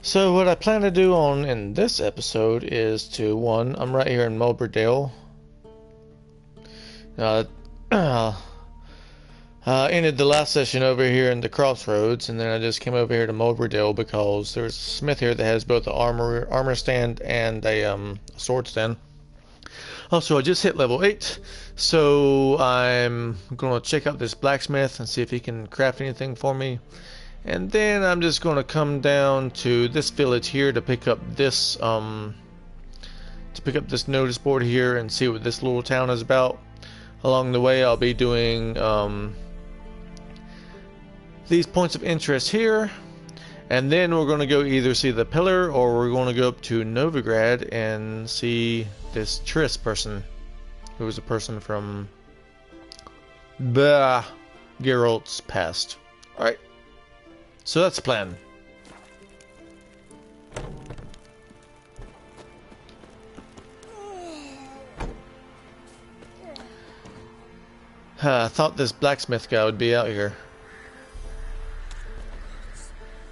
So what I plan to do in this episode is to I'm right here in Mulberdale. Uh, ended the last session over here in the crossroads, and then I just came over here to Mulberdale because there's a smith here that has both an armor stand and a sword stand. Also, I just hit level 8, so I'm gonna check out this blacksmith and see if he can craft anything for me. And then I'm just gonna come down to this village here to pick up this notice board here and see what this little town is about. Along the way, I'll be doing these points of interest here, and then we're going to go either see the pillar or we're going to go up to Novigrad and see this Triss person, who is a person from Geralt's past. Alright, so that's the plan. I thought this blacksmith guy would be out here.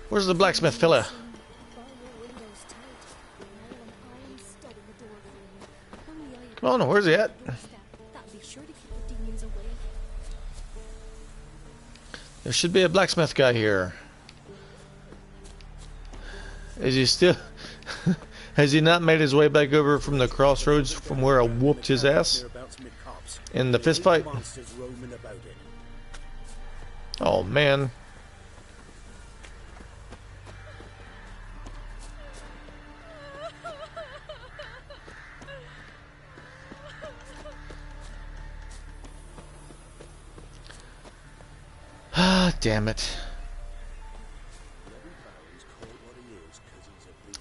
Where's the blacksmith fella? Come on, where's he at? There should be a blacksmith guy here. Is he still... Has he not made his way back over from the crossroads from where I whooped his ass in the fist fight? Oh man. Ah, damn it.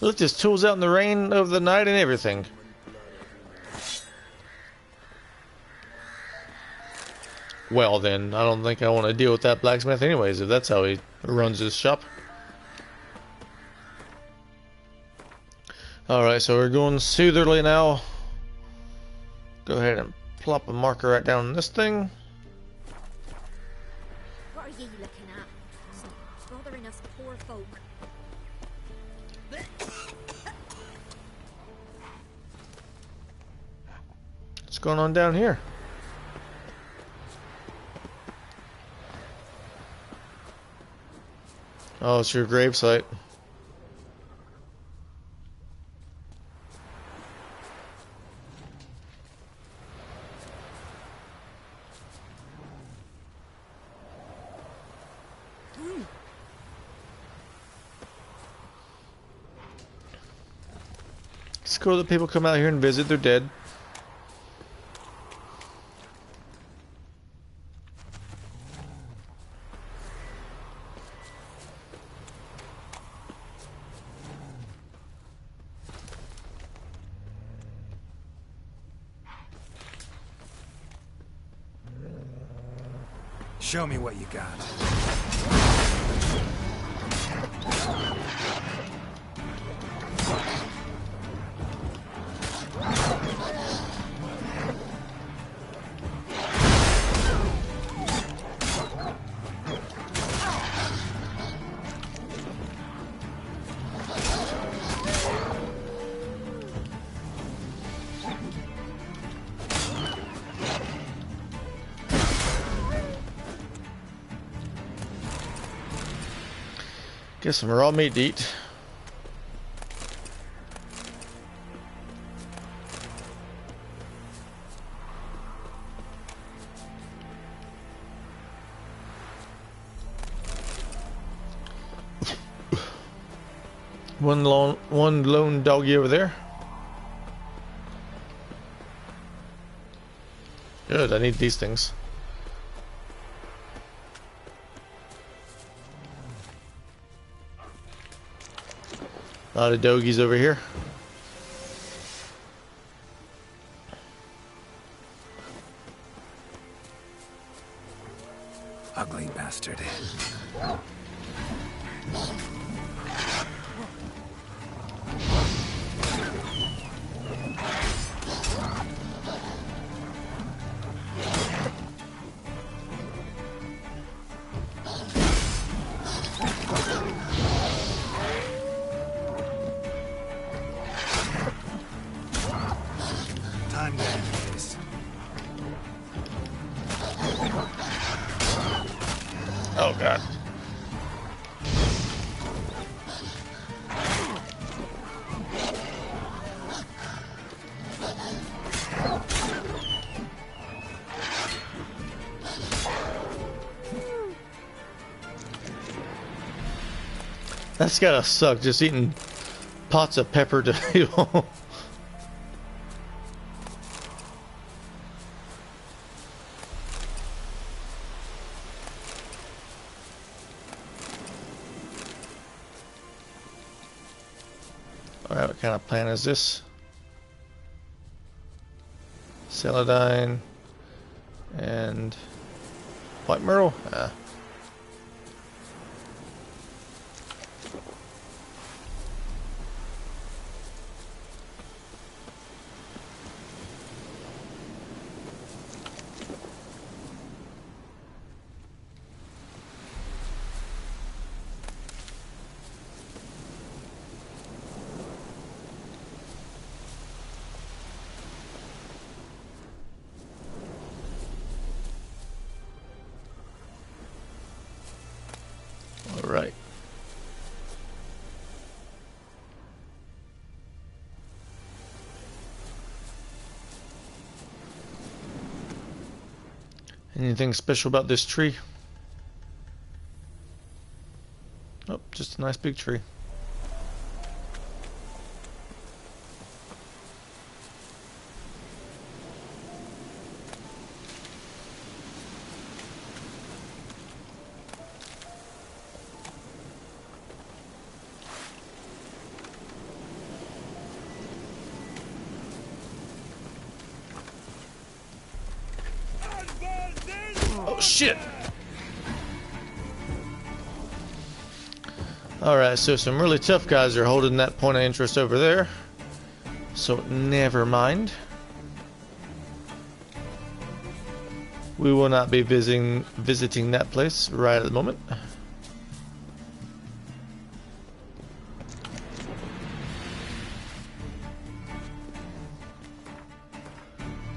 Left his tools out in the rain over the night and everything. Well then, I don't think I want to deal with that blacksmith anyways, if that's how he runs his shop. Alright, so we're going southerly now. Go ahead and plop a marker right down on this thing. What are you looking at? Stop bothering us poor folk. What's going on down here? Oh, it's your gravesite. It's cool that people come out here and visit their dead. Show me what you got. Get some raw meat to eat. One lone doggy over there. Good, I need these things. A lot of doggies over here. Ugly bastard. That's gotta suck, just eating pots of pepper to people. Alright, what kind of plant is this? Celandine and white myrtle? Ah. Alright. Anything special about this tree? Oh, just a nice big tree. Oh shit! Alright, so some really tough guys are holding that point of interest over there. So never mind. We will not be visiting that place right at the moment.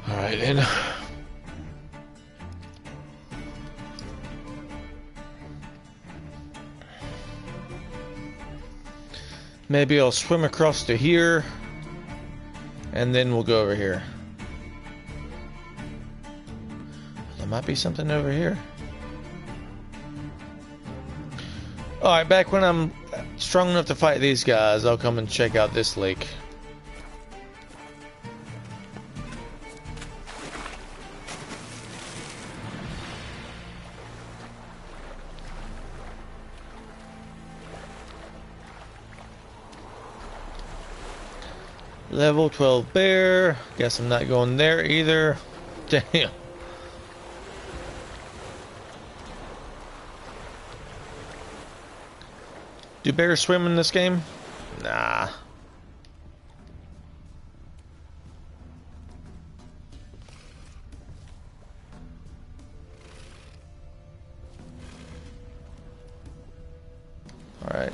Alright, and maybe I'll swim across to here, and then we'll go over here. There might be something over here. Alright, back when I'm strong enough to fight these guys, I'll come and check out this lake. Level 12 bear. Guess I'm not going there either. Damn. Do bears swim in this game? Nah. Alright.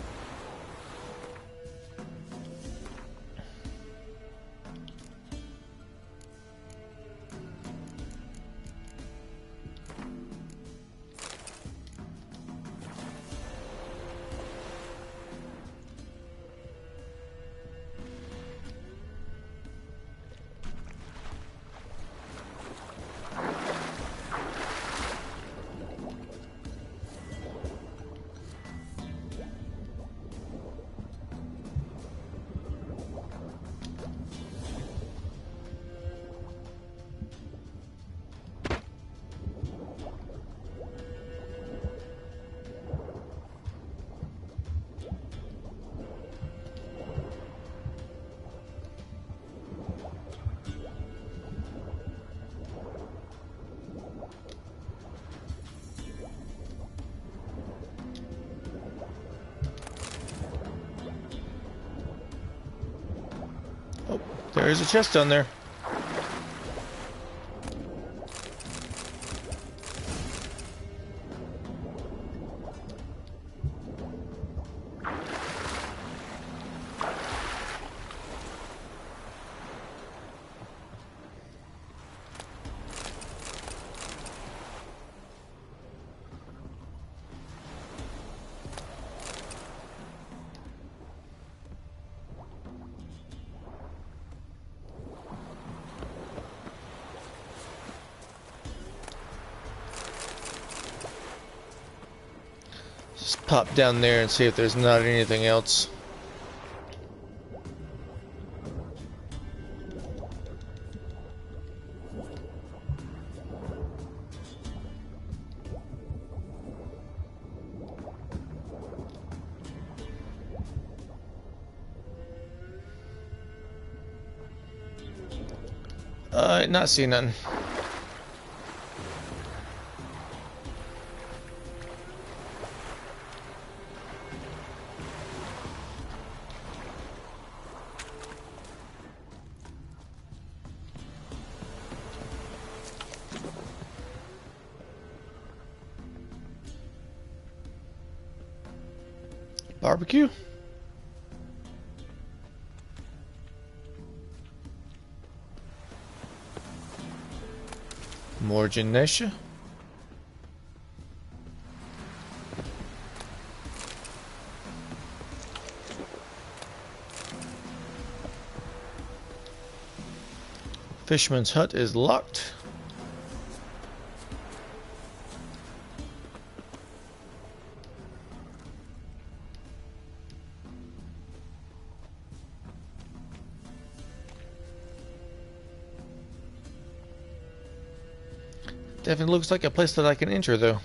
Oh, there is a chest down there. Just pop down there and see if there's not anything else. Not seeing nothing. Barbecue? More Genetia? Fisherman's hut is locked. Definitely looks like a place that I can enter, though.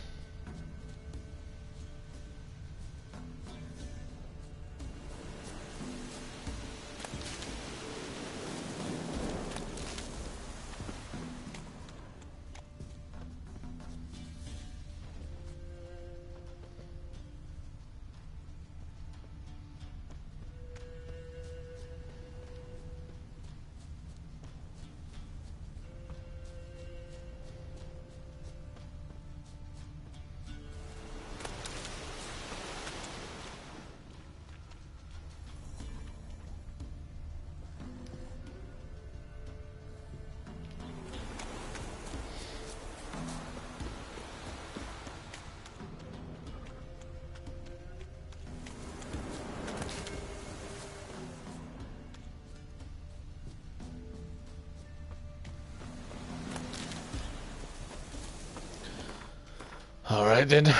Alright then.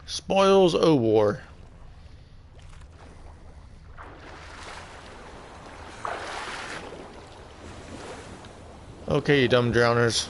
Spoils o' war. Okay, you dumb drowners.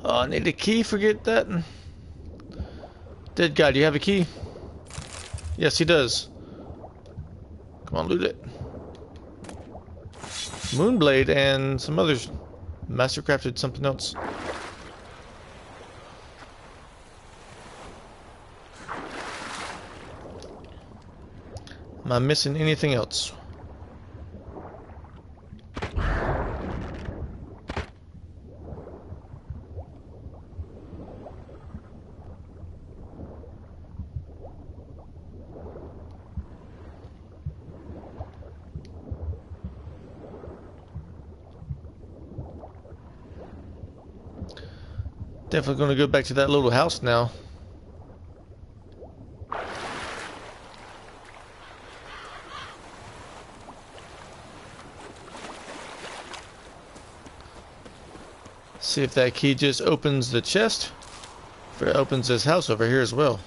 Oh, I need a key, forget that. Dead guy, do you have a key? Yes, he does. Come on, loot it. Moonblade and some others. Mastercrafted something else. Am I missing anything else? Definitely going to go back to that little house now. see if that key just opens the chest. If it opens this house over here as well.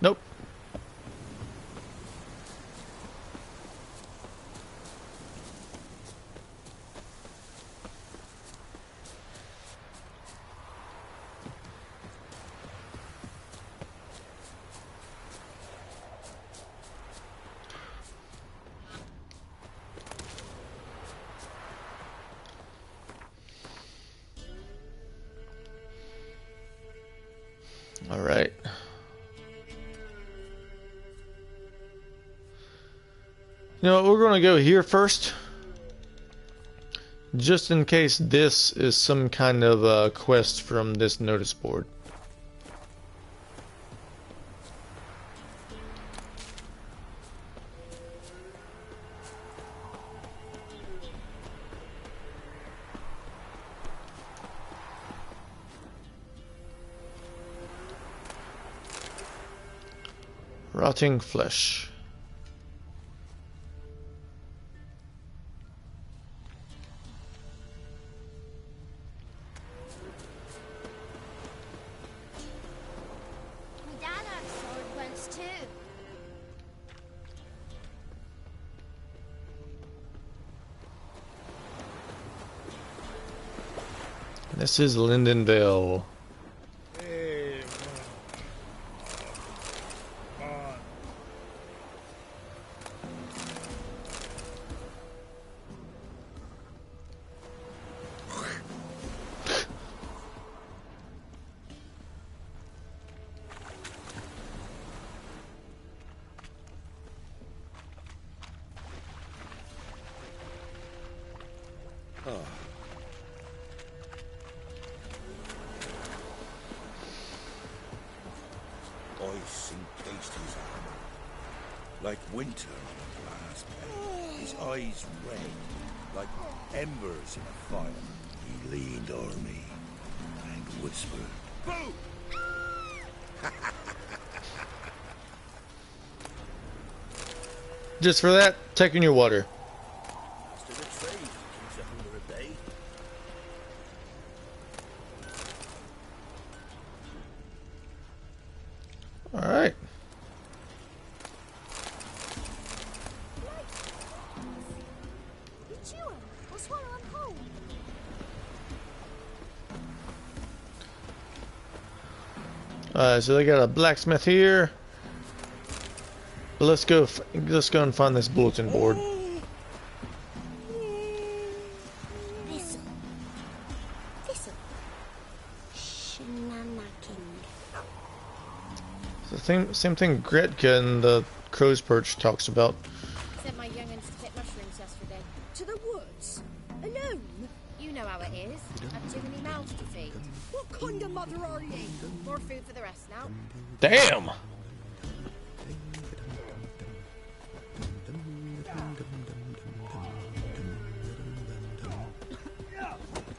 Nope. All right. You know what, we're going to go here first. Just in case this is some kind of quest from this notice board. Rotting flesh. My dad had a sword once too. This is Lindenville. Ice encased his armor, like winter on a glass pane. His eyes red, like embers in a fire. He leaned over me and whispered, "Boo!" Just for that, taking your water. Master of the trade keeps a hunger at bay. Alright. It's you. What's wrong? I'm home. So they got a blacksmith here. But let's go and find this bulletin board. Thistle. Thistle. Shenanaking. Same thing Gretka and the Crow's Perch talks about. Sent my young'uns to pick mushrooms yesterday. To the woods? Alone? You know how it is. I've too many mouths to feed. What kind of mother are you? More food for the rest now. Damn!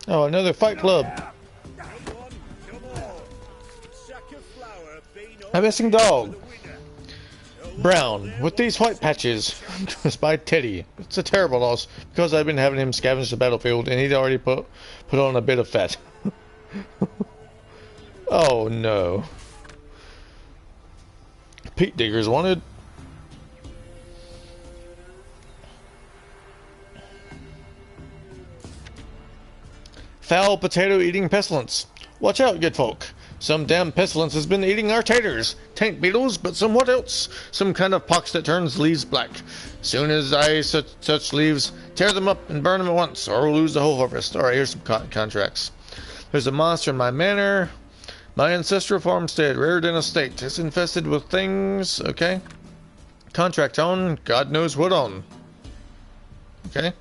Oh, another fight club. A missing dog. Brown, with these white patches. It's by Teddy. It's a terrible loss, because I've been having him scavenge the battlefield, and he'd already put on a bit of fat. Oh no. Peat diggers wanted. Foul potato eating pestilence. Watch out, good folk. Some damn pestilence has been eating our taters. Tain't beetles, but some what else? Some kind of pox that turns leaves black. Soon as I such leaves, tear them up and burn them at once, or we'll lose the whole harvest. Alright, here's some contracts. There's a monster in my manor. My ancestral farmstead, reared in a state. It's infested with things. Okay. Contract on. God knows what on. Okay.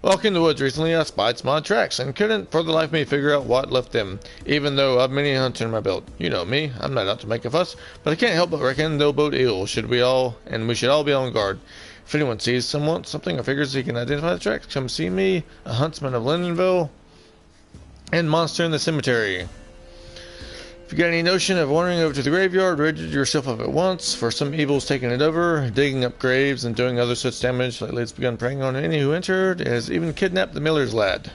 Walking the woods recently, I spied some odd tracks and couldn't for the life of me figure out what left them, even though I've many hunts in my belt. You know me, I'm not out to make a fuss, but I can't help but reckon they'll bode ill, we should all be on guard. If anyone sees something or figures he can identify the tracks, come see me, a huntsman of Lindenville, and monster in the cemetery. If you got any notion of wandering over to the graveyard, register yourself up at once, for some evil's taking it over, digging up graves and doing other such damage. Lately it's begun preying on any who entered, and has even kidnapped the miller's lad.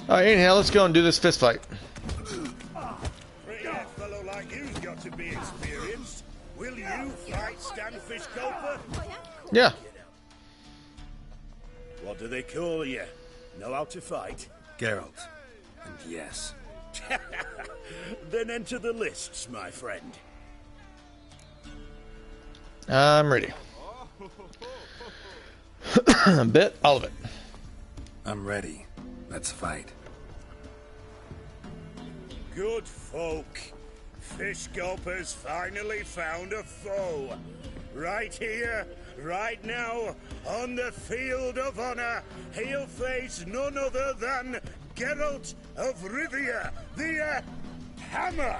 Alright, anyhow, let's go and do this fist fight. Pretty a fellow like you's got to be experienced. Will you fight Stanfish Gulper? Yeah. What do they call you? Know how to fight? Geralt. And yes. Then enter the lists, my friend. I'm ready. Bet all of it. I'm ready. Let's fight. Good folk. Fish Gulper's finally found a foe. Right here, right now, on the field of honor, he'll face none other than Geralt of Rivia, the Hammer.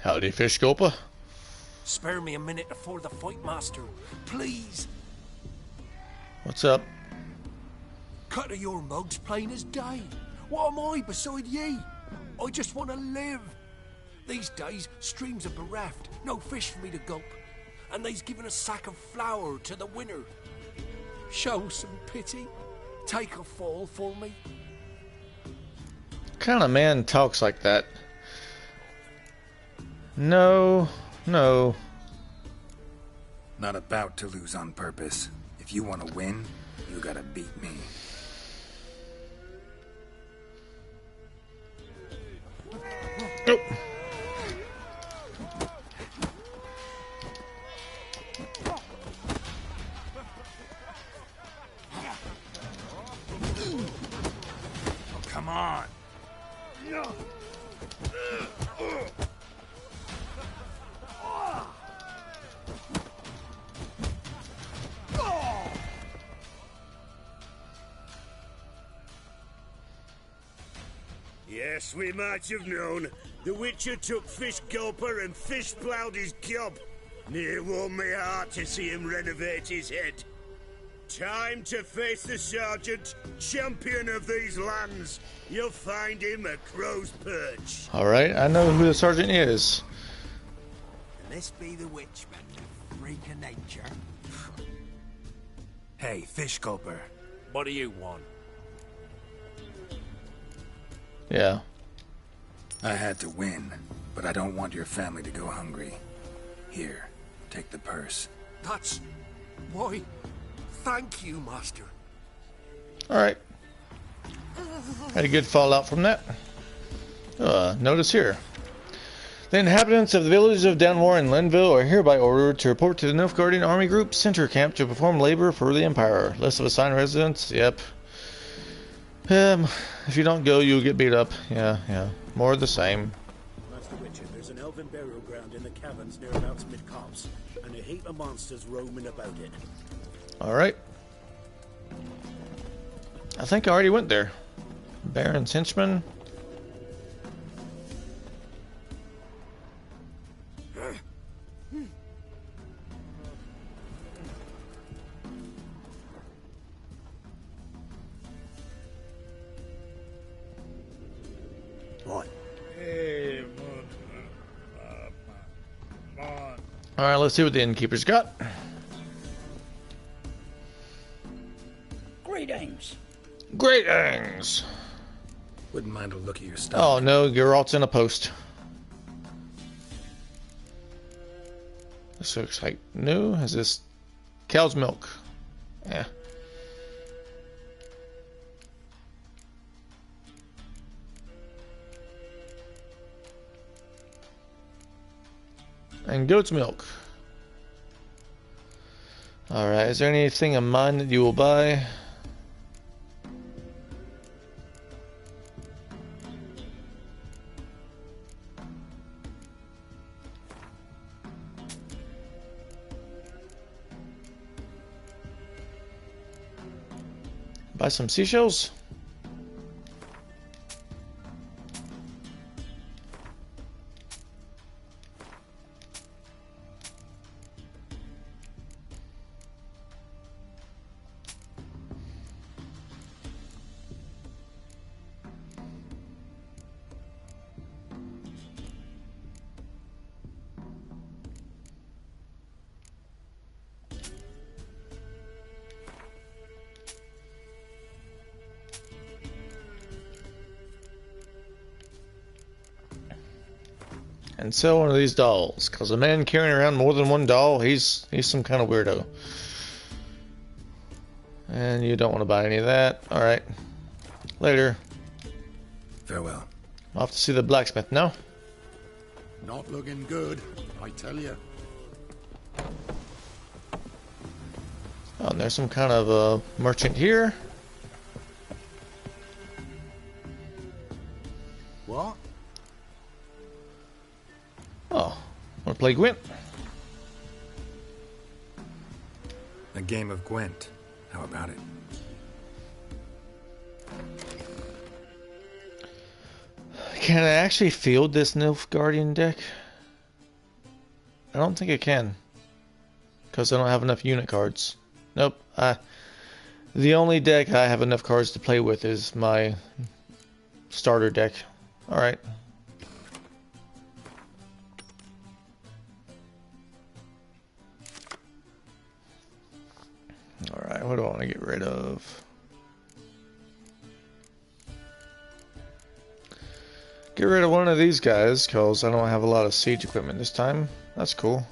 Howdy, Fish Gulper. Spare me a minute before the fight, master. Please. What's up? Cut of your mug's plain as day. What am I beside ye? I just want to live. These days, streams are bereft. No fish for me to gulp. And they's given a sack of flour to the winner. Show some pity. Take a fall for me. What kind of man talks like that? No. No. Not about to lose on purpose. If you want to win, you gotta beat me. Nope. Come on. Yes, we might have known. The Witcher took Fish Gulper and fish-ploughed his gob. Near warmed my heart to see him renovate his head. Time to face the Sergeant, champion of these lands. You'll find him at Crow's Perch. Alright, I know who the sergeant is. This be the witchman, freak of nature. Hey, Fish Gulper. What do you want? Yeah. I had to win, but I don't want your family to go hungry. Here, take the purse. That's... why... Thank you, master. Alright. Had a good fallout from that. Notice here. The inhabitants of the villages of Downmore and Linville are hereby ordered to report to the Nilfgaardian Army Group Center Camp to perform labor for the Empire. List of assigned residents? Yep. If you don't go, you'll get beat up. Yeah. More of the same. Master Richard, there's an elven burial ground in the caverns nearabouts mid-copse, and a heap of monsters roaming about it. Alright. I think I already went there. Baron's henchman. What? Alright, let's see what the innkeeper's got. Greetings. Greetings! Wouldn't mind a look at your stuff. Oh no, Geralt's in a post. This looks like new. Is this cow's milk? Yeah. And goat's milk. Alright, is there anything of mine that you will buy? Buy some seashells? and sell one of these dolls. Because a man carrying around more than one doll, he's some kind of weirdo. And you don't want to buy any of that. Alright. Later. Farewell. Off to see the blacksmith now. Not looking good, I tell you. Oh, and there's some kind of merchant here. What? Oh, wanna play Gwent? A game of Gwent. How about it? Can I actually field this Nilfgaardian deck? I don't think I can. Because I don't have enough unit cards. Nope. The only deck I have enough cards to play with is my starter deck. Alright. Alright, what do I want to get rid of? Get rid of one of these guys, because I don't have a lot of siege equipment this time. That's cool.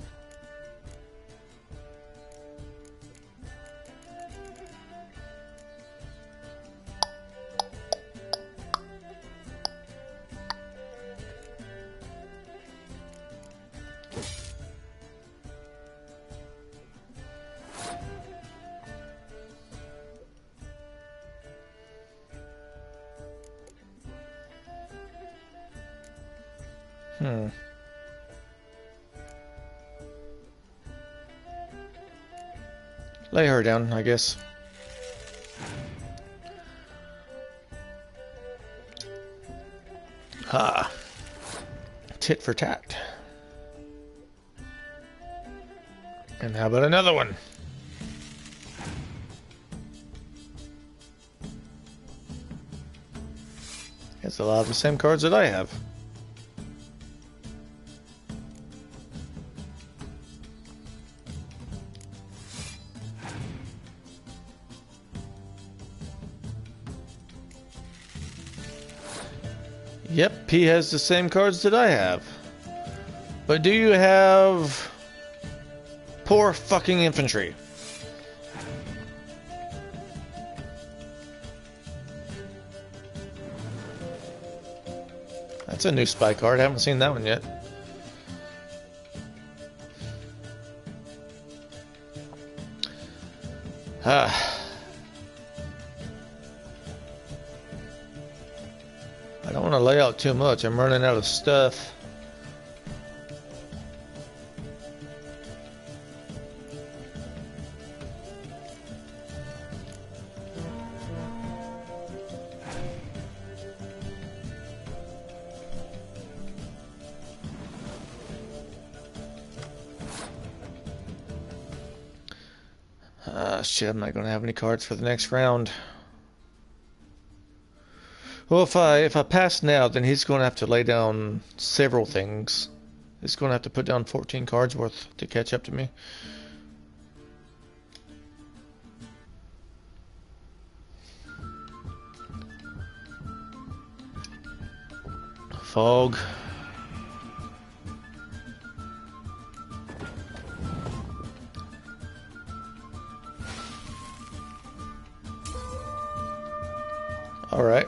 Lay her down, I guess. Ha. Tit for tat. And how about another one? It's a lot of the same cards that I have. Yep, he has the same cards that I have. But do you have poor fucking infantry? That's a new spy card. I haven't seen that one yet. I don't want to lay out too much. I'm running out of stuff. Shit, I'm not going to have any cards for the next round. Well, if I pass now, then he's going to have to lay down several things. He's going to have to put down 14 cards worth to catch up to me. Fog. All right.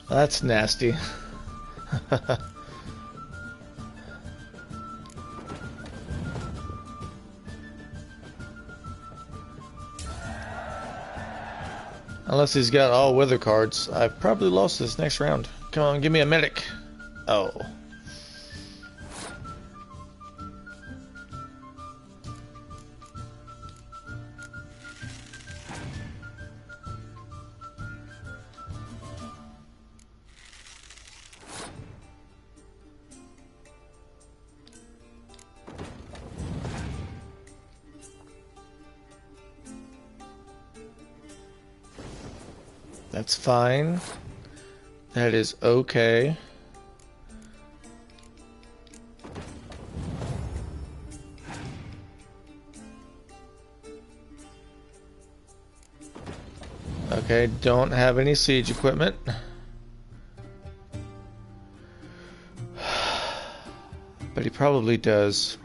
That's nasty. Unless he's got all weather cards, I've probably lost this next round. Come on, give me a medic. Oh. That's fine. That is okay. Okay, don't have any siege equipment. But he probably does.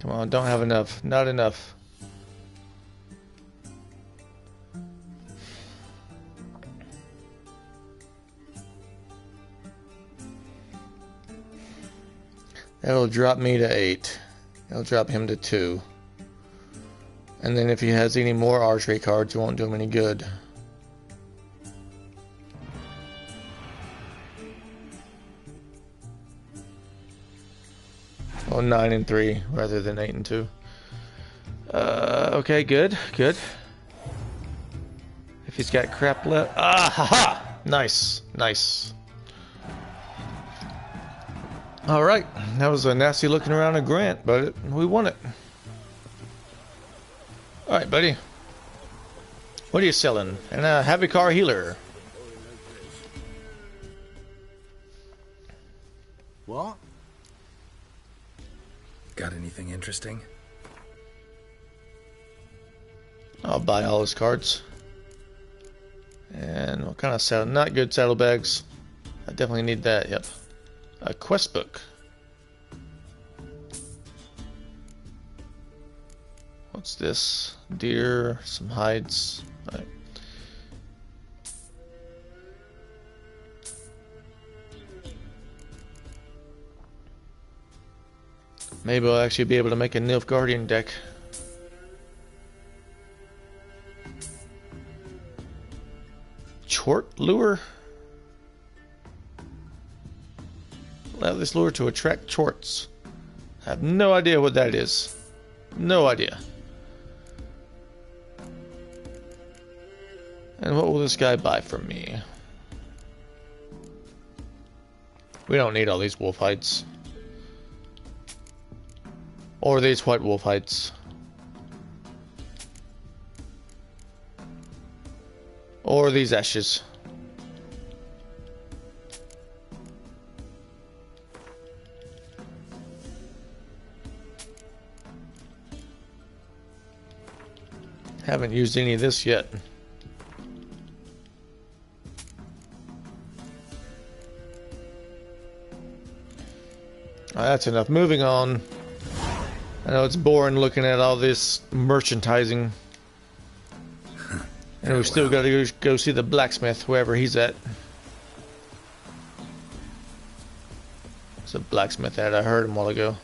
Come on, don't have enough. Not enough. That'll drop me to 8. That'll drop him to 2. And then if he has any more archery cards, it won't do him any good. Oh, 9 and 3 rather than 8 and 2. Okay, good, good. If he's got crap left. Ah, haha! Nice, nice. Alright, that was a nasty looking around a Grant, but we won it. Alright, buddy. What are you selling? And a heavy car healer. What? Got anything interesting? I'll buy all his cards. And what kind of saddle? Not good saddlebags. I definitely need that, yep. A quest book. What's this? Deer, some hides. All right. Maybe I'll actually be able to make a Nilfgaardian deck. Chort lure? Allow this lure to attract chorts. I have no idea what that is. No idea. And what will this guy buy from me? We don't need all these wolf hides. Or these white wolf hides. Or these ashes. Haven't used any of this yet. That's enough. Moving on. I know it's boring looking at all this merchandising. And we've still got to go see the blacksmith, wherever he's at. It's a blacksmith at. I heard him a while ago.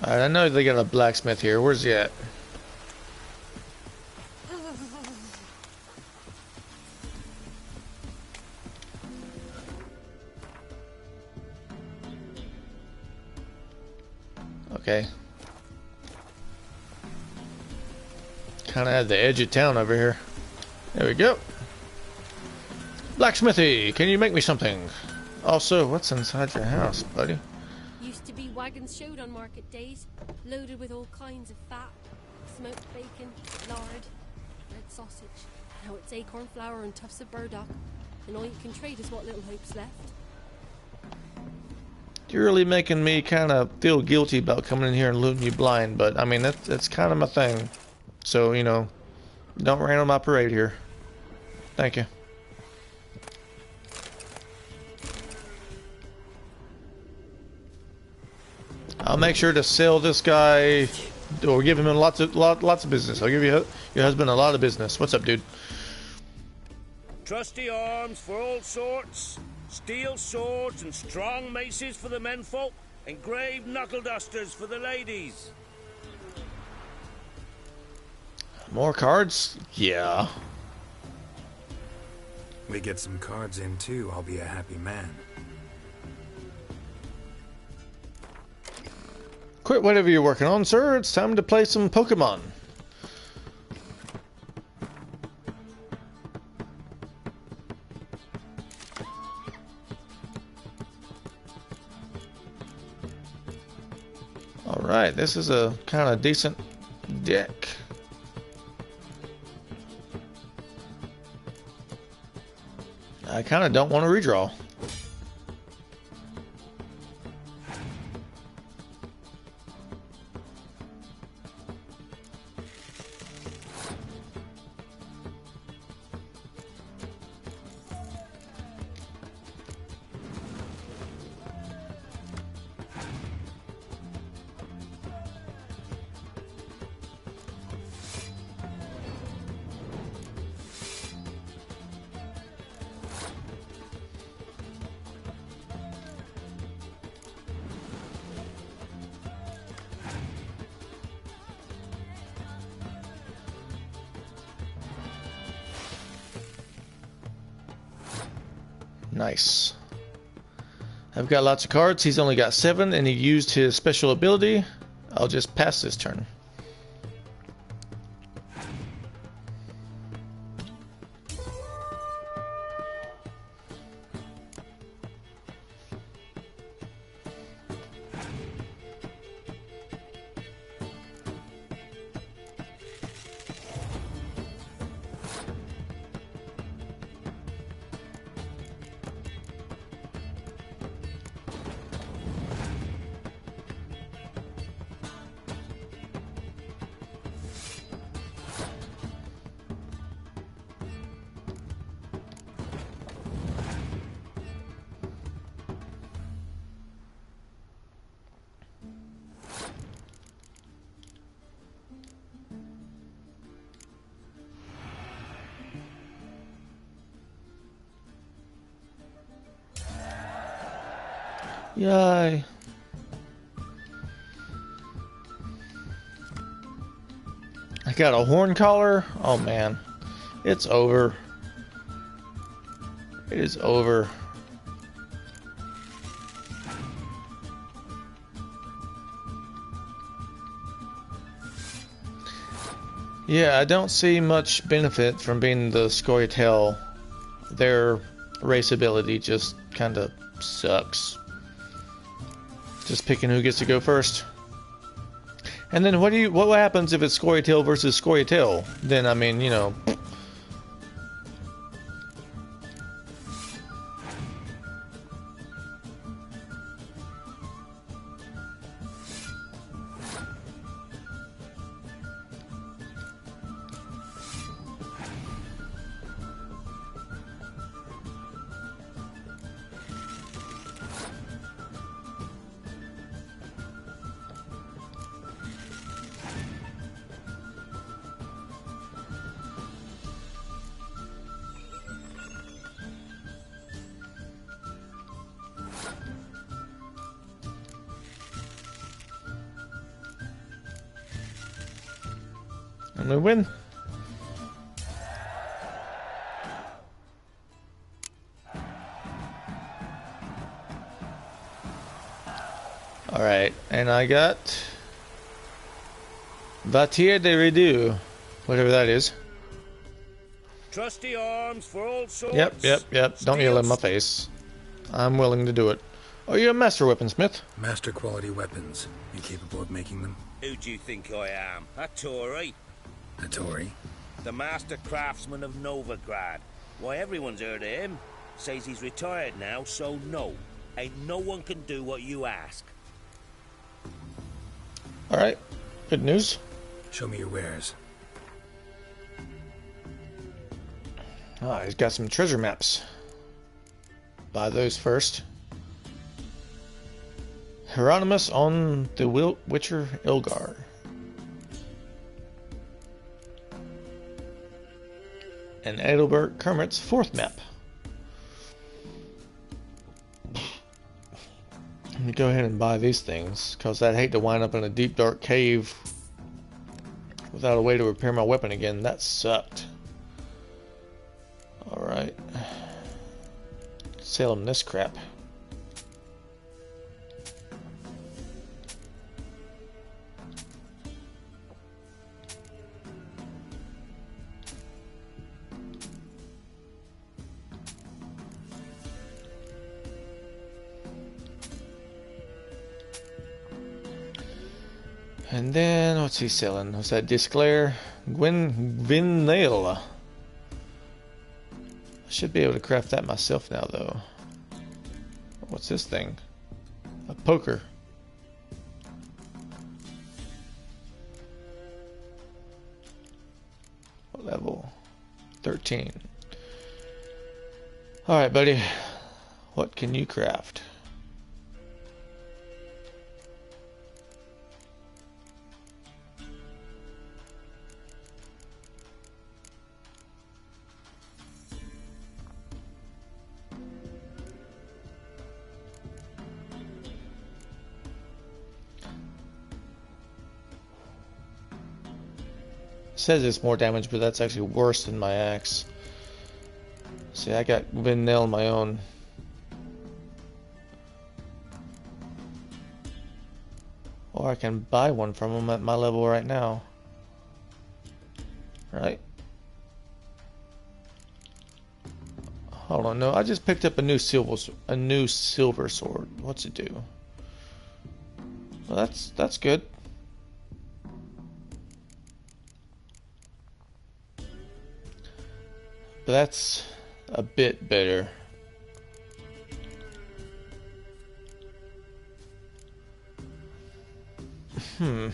Alright, I know they got a blacksmith here. Where's he at? Okay. Kind of at the edge of town over here. There we go. Blacksmithy, can you make me something? Also, what's inside your house, buddy? Used to be wagons showed on market days, loaded with all kinds of fat, smoked bacon, lard, red sausage. Now it's acorn flour and tufts of burdock, and all you can trade is what little hope's left. You're really making me kind of feel guilty about coming in here and looting you blind, but I mean, that's kind of my thing. So, you know, don't rain on my parade here. Thank you. I'll make sure to sell this guy, or give him lots of business. I'll give your husband a lot of business. What's up, dude? Trusty arms for all sorts, steel swords and strong maces for the menfolk, engraved knuckle dusters for the ladies. More cards? Yeah. We get some cards in too, I'll be a happy man. Quit whatever you're working on, sir. It's time to play some Pokemon. Alright, this is a kind of decent deck. I kind of don't want to redraw. Nice. I've got lots of cards. He's only got 7, and he used his special ability. I'll just pass this turn. Yay. I got a horn collar. Oh man. It's over. It is over. Yeah, I don't see much benefit from being the Scoia'tael. Their race ability just kind of sucks. Just picking who gets to go first. And then what happens if it's Scoia'tael versus Scoia'tael? Then I mean, you know, and we win. Alright, and I got Vatier de Redu, whatever that is. Trusty arms for all sorts. Yep. Don't yell in my face. I'm willing to do it. Are you a master weaponsmith? Master quality weapons. You capable of making them? Who do you think I am? A Tory? A Tory? The master craftsman of Novigrad. Why, everyone's heard of him. Says he's retired now, so no. Ain't no one can do what you ask. Alright, good news. Show me your wares. Ah, he's got some treasure maps. Buy those first. Hieronymus on the Witcher Ilgar. And Adelbert Kermit's 4th map. Let me go ahead and buy these things, because I'd hate to wind up in a deep dark cave without a way to repair my weapon again. That sucked. Alright. Sell him this crap. And then, what's he selling? What's that? Disclair? Gwennail. I should be able to craft that myself now, though. What's this thing? A poker. What level? 13. Alright, buddy. What can you craft? Says it's more damage, but that's actually worse than my axe. See, I got Vinnell on my own. Or I can buy one from him at my level right now. Right? Hold on, no, I just picked up a new silver sword. What's it do? Well, that's good. But that's a bit better. Can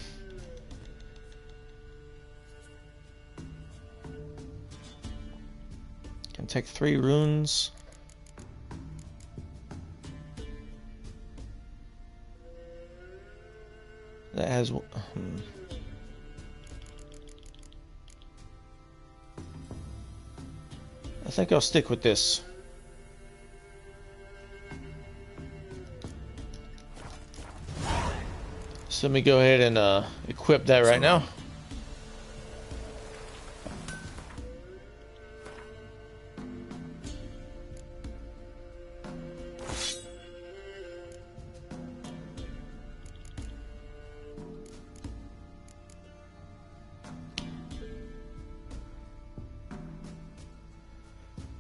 take 3 runes. That has I think I'll stick with this. So let me go ahead and equip that right now.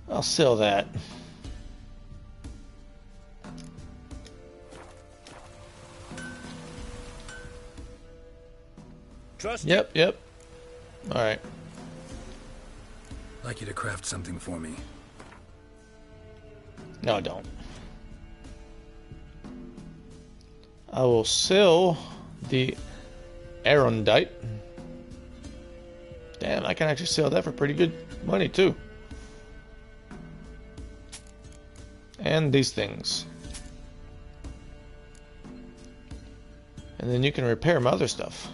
I'll sell that. Trust Yep. All right. I'd like you to craft something for me. No, I don't. I will sell the Arondite. Damn, I can actually sell that for pretty good money too. And these things. And then you can repair my other stuff.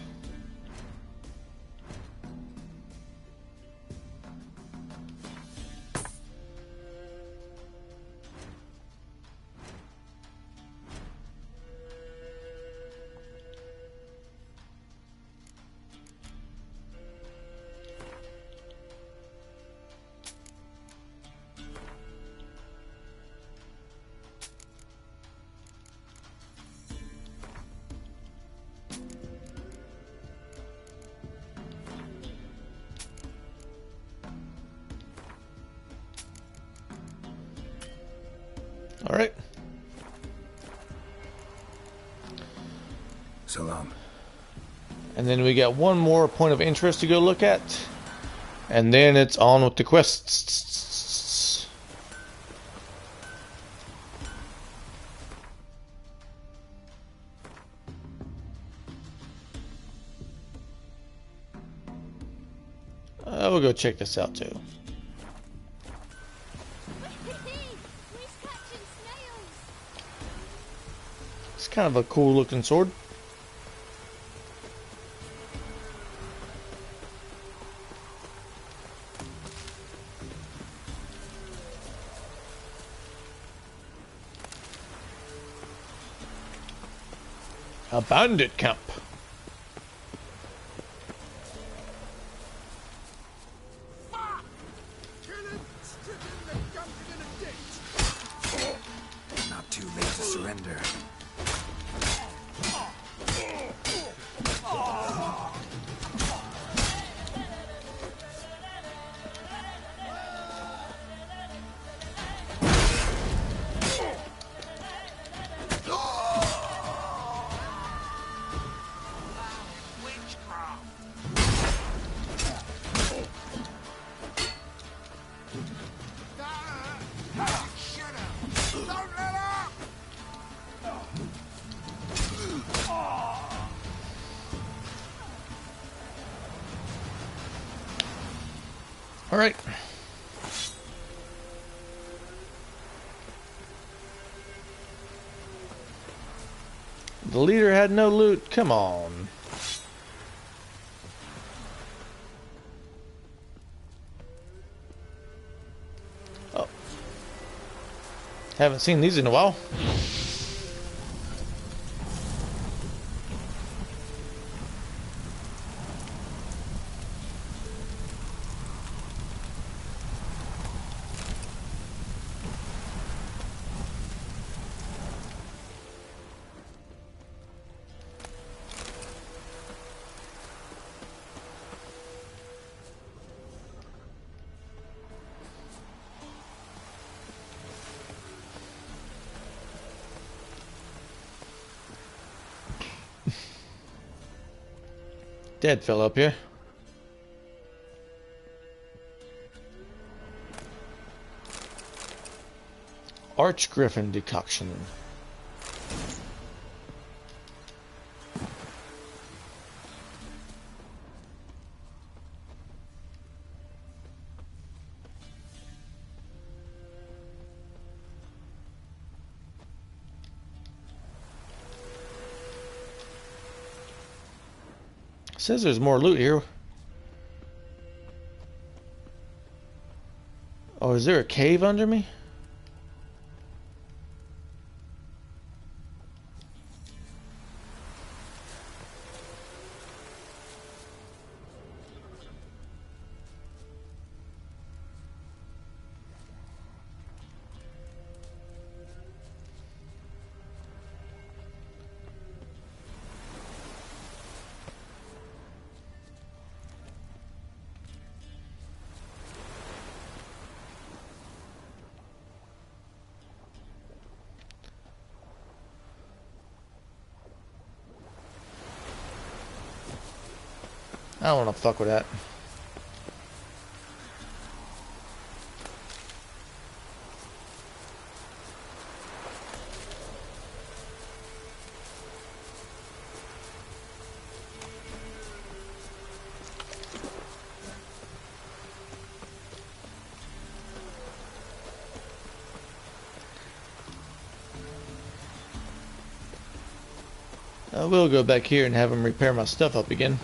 All right. So long. And then we got one more point of interest to go look at. And then it's on with the quests. We'll go check this out too. It's kind of a cool looking sword. A bandit camp. All right. The leader had no loot. Come on. Oh. Haven't seen these in a while. Dead fell up here. Archgriffin decoction. Says there's more loot here. Oh, is there a cave under me? I don't want to fuck with that. I will go back here and have him repair my stuff up again.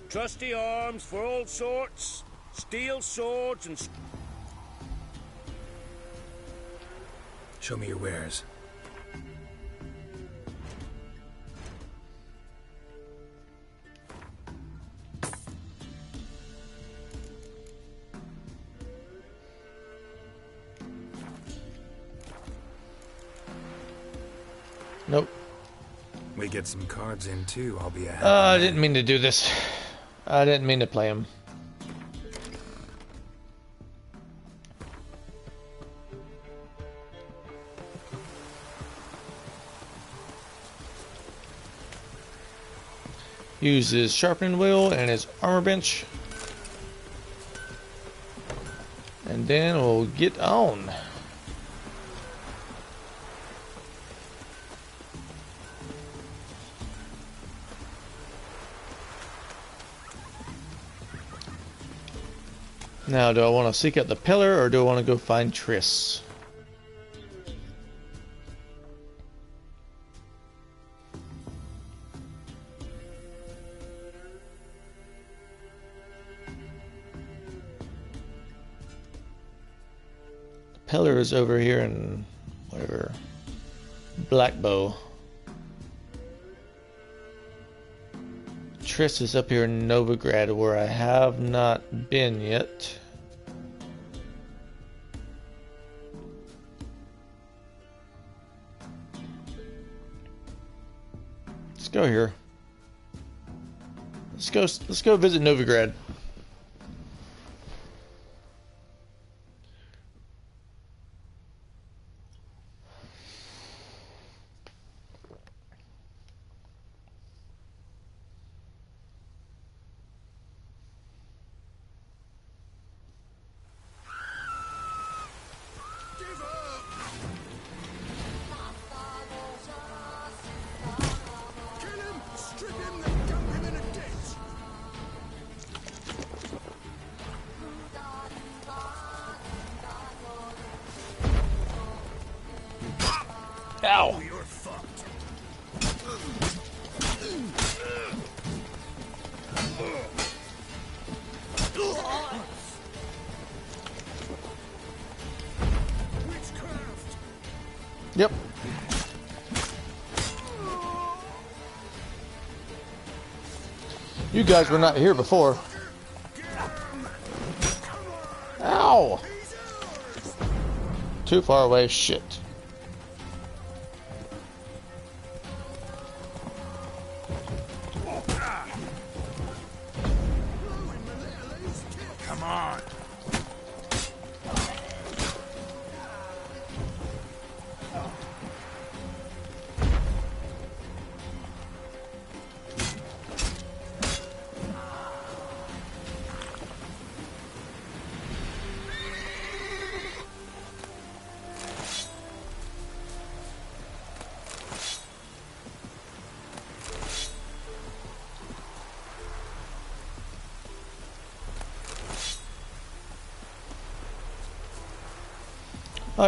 Trusty arms for all sorts, steel swords and... Show me your wares. Nope. We get some cards in too, I'll be a happy I man. didn't mean to do this. I didn't mean to play him. Use his sharpening wheel and his armor bench. And then we'll get on. Now, do I want to seek out the pillar or do I want to go find Triss? The pillar is over here in whatever, Blackbow. Triss is up here in Novigrad where I have not been yet. Let's go here. Let's go visit Novigrad. You guys were not here before. Ow! Too far away, shit. Come on.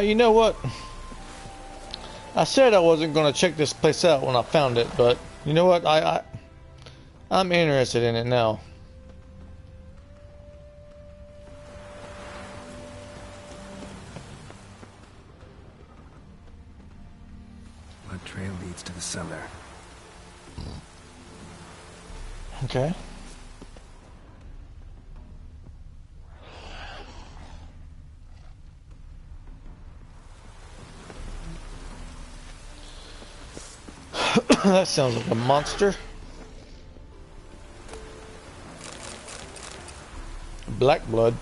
You know what? I said I wasn't going to check this place out when I found it, but you know what? I'm interested in it now. What trail leads to the cellar? Okay. That sounds like a monster. Black blood.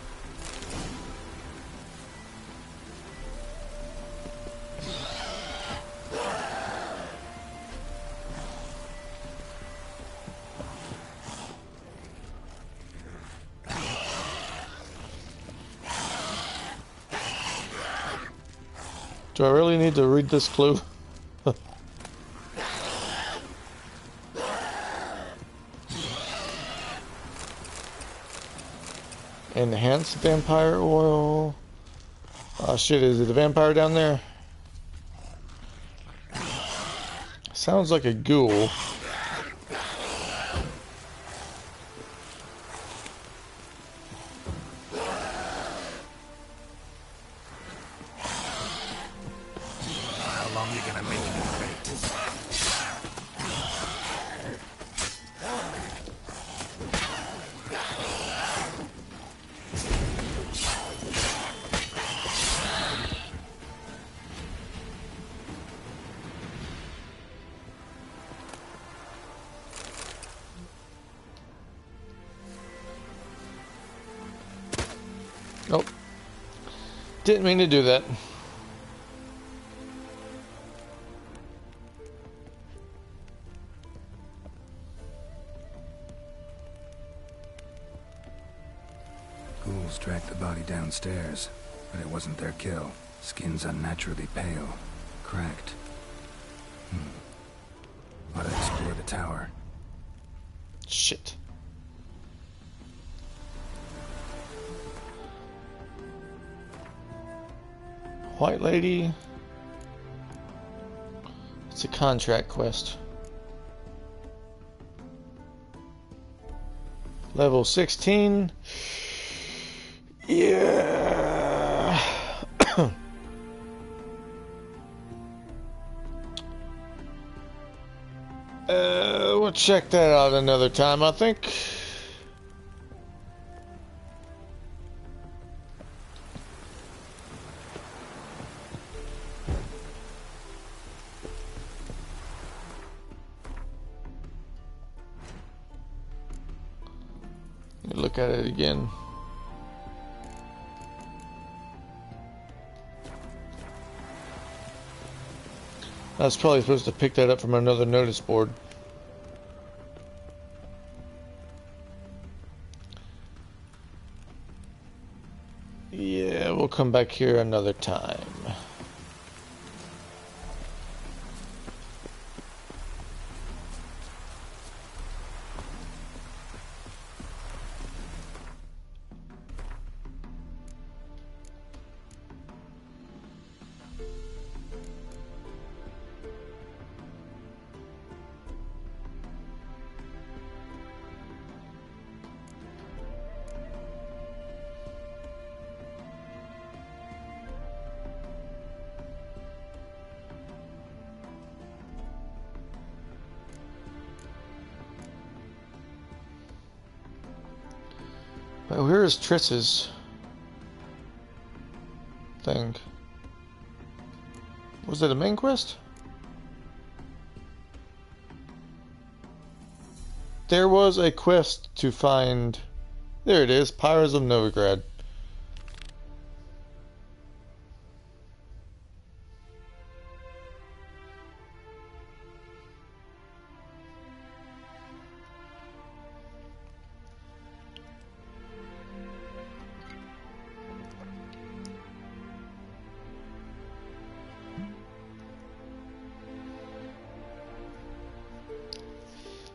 Do I really need to read this clue? Enhanced vampire oil. Oh shit, is it a vampire down there? Sounds like a ghoul. How long are you gonna make me wait? Nope. Didn't mean to do that. Ghouls dragged the body downstairs, but it wasn't their kill. Skin's unnaturally pale, cracked. Ought to explore the tower. Shit. White lady. It's a contract quest. Level 16. Yeah. We'll check that out another time, I think. Look at it again. I was probably supposed to pick that up from another notice board. Yeah, we'll come back here another time. Oh, here is Trisses thing. Was it a main quest? There was a quest to find. There it is, Pillars of Novigrad.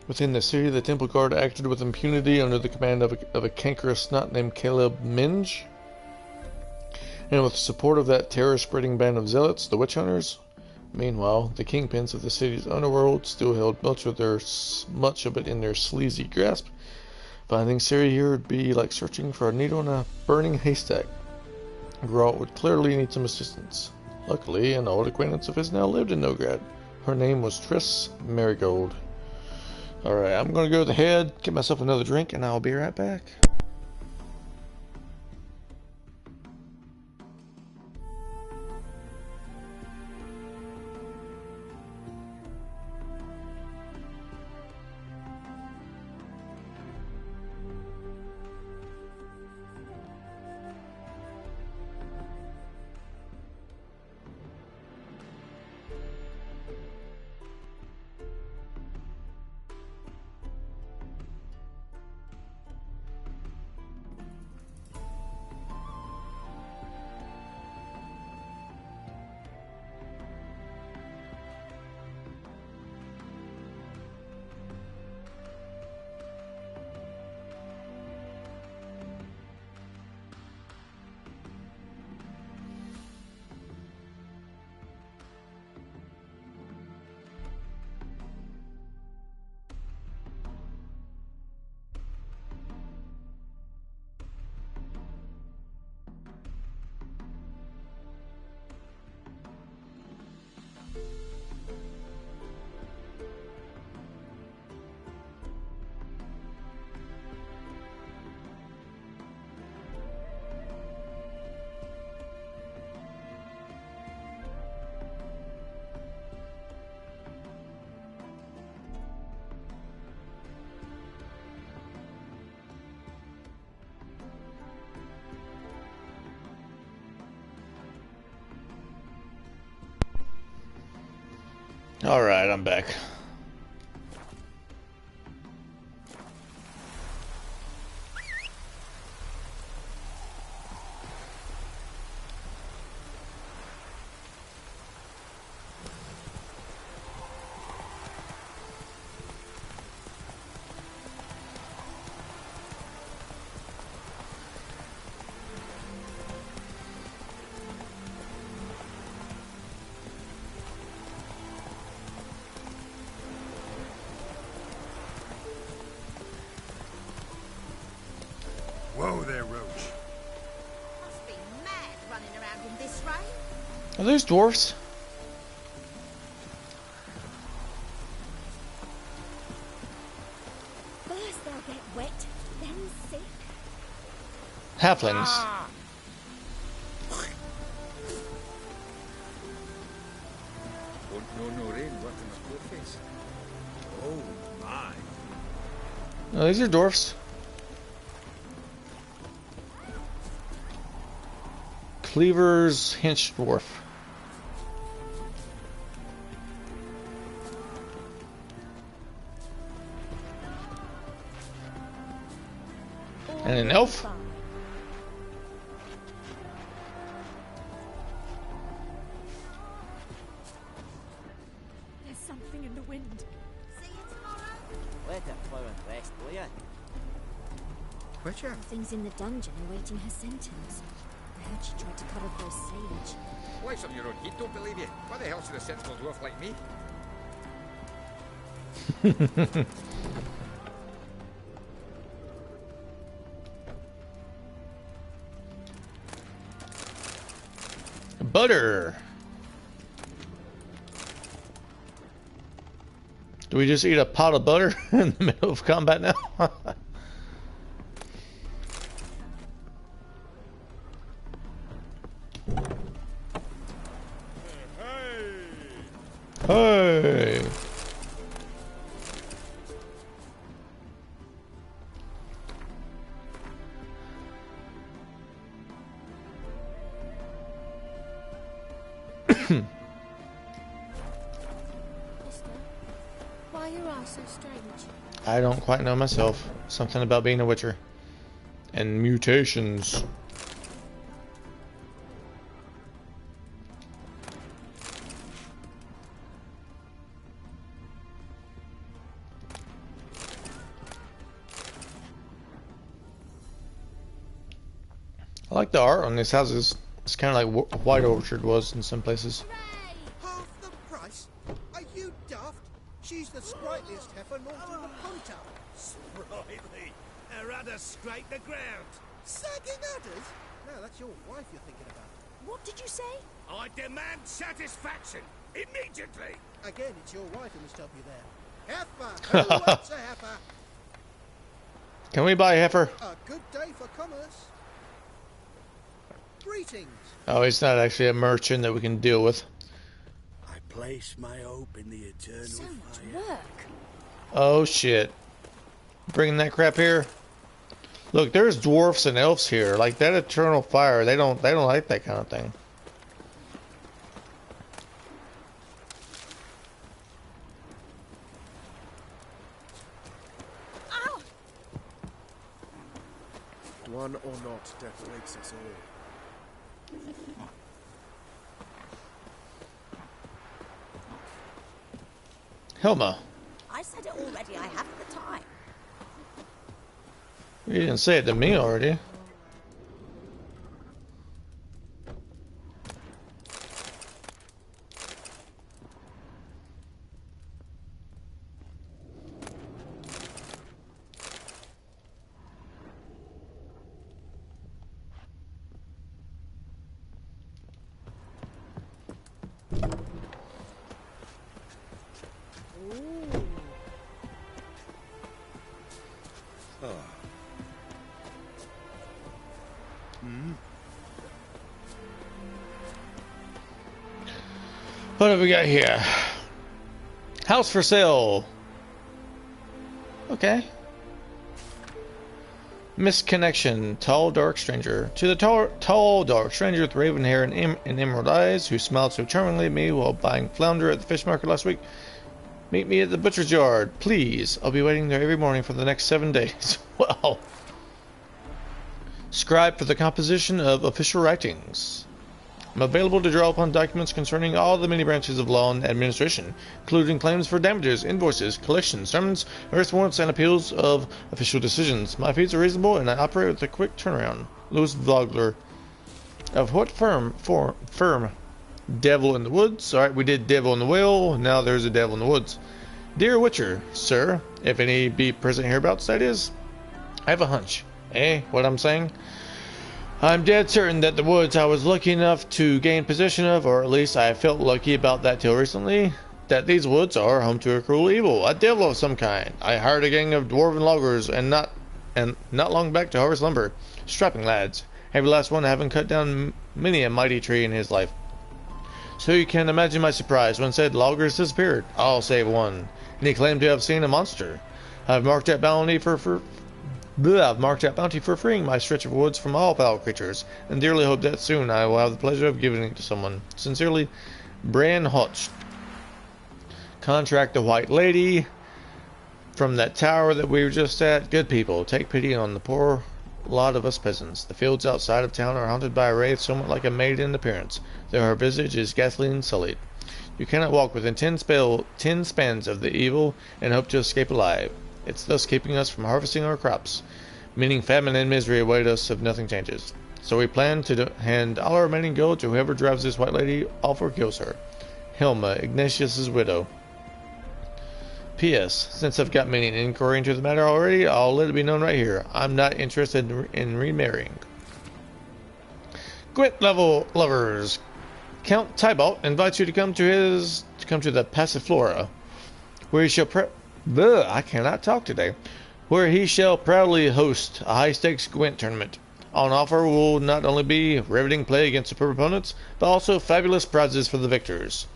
Within the city, the Temple Guard acted with impunity under the command of a cankerous snot named Caleb Minge. And with the support of that terror-spreading band of zealots, the witch hunters. Meanwhile, the kingpins of the city's underworld still held much of it in their sleazy grasp. Finding Ciri here would be like searching for a needle in a burning haystack. Geralt would clearly need some assistance. Luckily, an old acquaintance of his now lived in Novigrad. Her name was Triss Marigold. Alright, I'm gonna go to the head, get myself another drink, and I'll be right back. Alright, I'm back. Whoa there, Roach. Must be mad running around in this rain. Are those dwarfs? First they'll get wet, then sick. Halflings. Won't know no rain worth in a cold face. Oh my. No, these are dwarfs. Cleaver's Hinch Dwarf. And an elf? There's something in the wind. See you tomorrow. Let her plough and rest, will ya? Witcher? Things in the dungeon awaiting her sentence. I heard she tried to cover for a sage. Life's on your own heat, don't believe you. Why the hell should a sensible dwarf like me? Butter. Do we just eat a pot of butter in the middle of combat now? Hey! Why are your eyes so strange? I don't quite know myself. Something about being a witcher. And mutations. I like the art on these houses. It's kind of like White Orchard was in some places. Half the price? Are you daft? She's the sprightliest heifer north of the Punta. Sprightly. Her udder scrape the ground. Sagging udders? No, that's your wife you're thinking about. What did you say? I demand satisfaction. Immediately. Again, it's your wife who must help you there. Heifer! Who wants a heifer? Can we buy a heifer? A good day for commerce. Greetings. Oh, he's not actually a merchant that we can deal with. I place my hope in the eternal So much fire. work. Oh shit. Bringing that crap here. Look, there's dwarfs and elves here. Like that eternal fire, they don't like that kind of thing. Ow! One or not, death awaits us all. Helma, I said it already, I haven't the time. you didn't say it to me already. What have we got here? House for sale. Okay. Misconnection. Tall, dark stranger. To the tall, dark stranger with raven hair and emerald eyes, who smiled so charmingly at me while buying flounder at the fish market last week. Meet me at the butcher's yard, please. I'll be waiting there every morning for the next 7 days. Wow. Scribe for the composition of official writings. I'm available to draw upon documents concerning all the many branches of law and administration, including claims for damages, invoices, collections, sermons, arrest warrants, and appeals of official decisions. My fees are reasonable, and I operate with a quick turnaround. Louis Vogler. Of what firm? Firm. Devil in the Woods. Alright, we did Devil in the Well. Now there's a Devil in the Woods. Dear Witcher, sir, if any be present hereabouts, that is. I have a hunch. Eh? What I'm saying? I'm dead certain that the woods I was lucky enough to gain possession of, or at least I felt lucky about that till recently, that these woods are home to a cruel evil, a devil of some kind. I hired a gang of dwarven loggers and not long back to harvest lumber. Strapping lads. Every last one having cut down many a mighty tree in his life. So you can imagine my surprise when said loggers disappeared, all save one, and he claimed to have seen a monster. I've marked that bounty for freeing my stretch of woods from all foul creatures, and dearly hope that soon I will have the pleasure of giving it to someone. Sincerely, Bran Hotch. Contract the White Lady from that tower that we were just at. Good people, take pity on the poor lot of us peasants. The fields outside of town are haunted by a wraith somewhat like a maid in appearance, though her visage is ghastly and sullied. You cannot walk within 10 spans of the evil and hope to escape alive. It's thus keeping us from harvesting our crops, meaning famine and misery await us if nothing changes. So we plan to hand all our remaining gold to whoever drives this white lady off or kills her. Hilma, Ignatius's widow. P.S. Since I've got many inquiry into the matter already, I'll let it be known right here. I'm not interested in remarrying. Gwent level lovers. Count Tybalt invites you to come to the Passiflora, where he shall I cannot talk today. Where he shall proudly host a high-stakes Gwent tournament. On offer will not only be riveting play against superb opponents, but also fabulous prizes for the victors.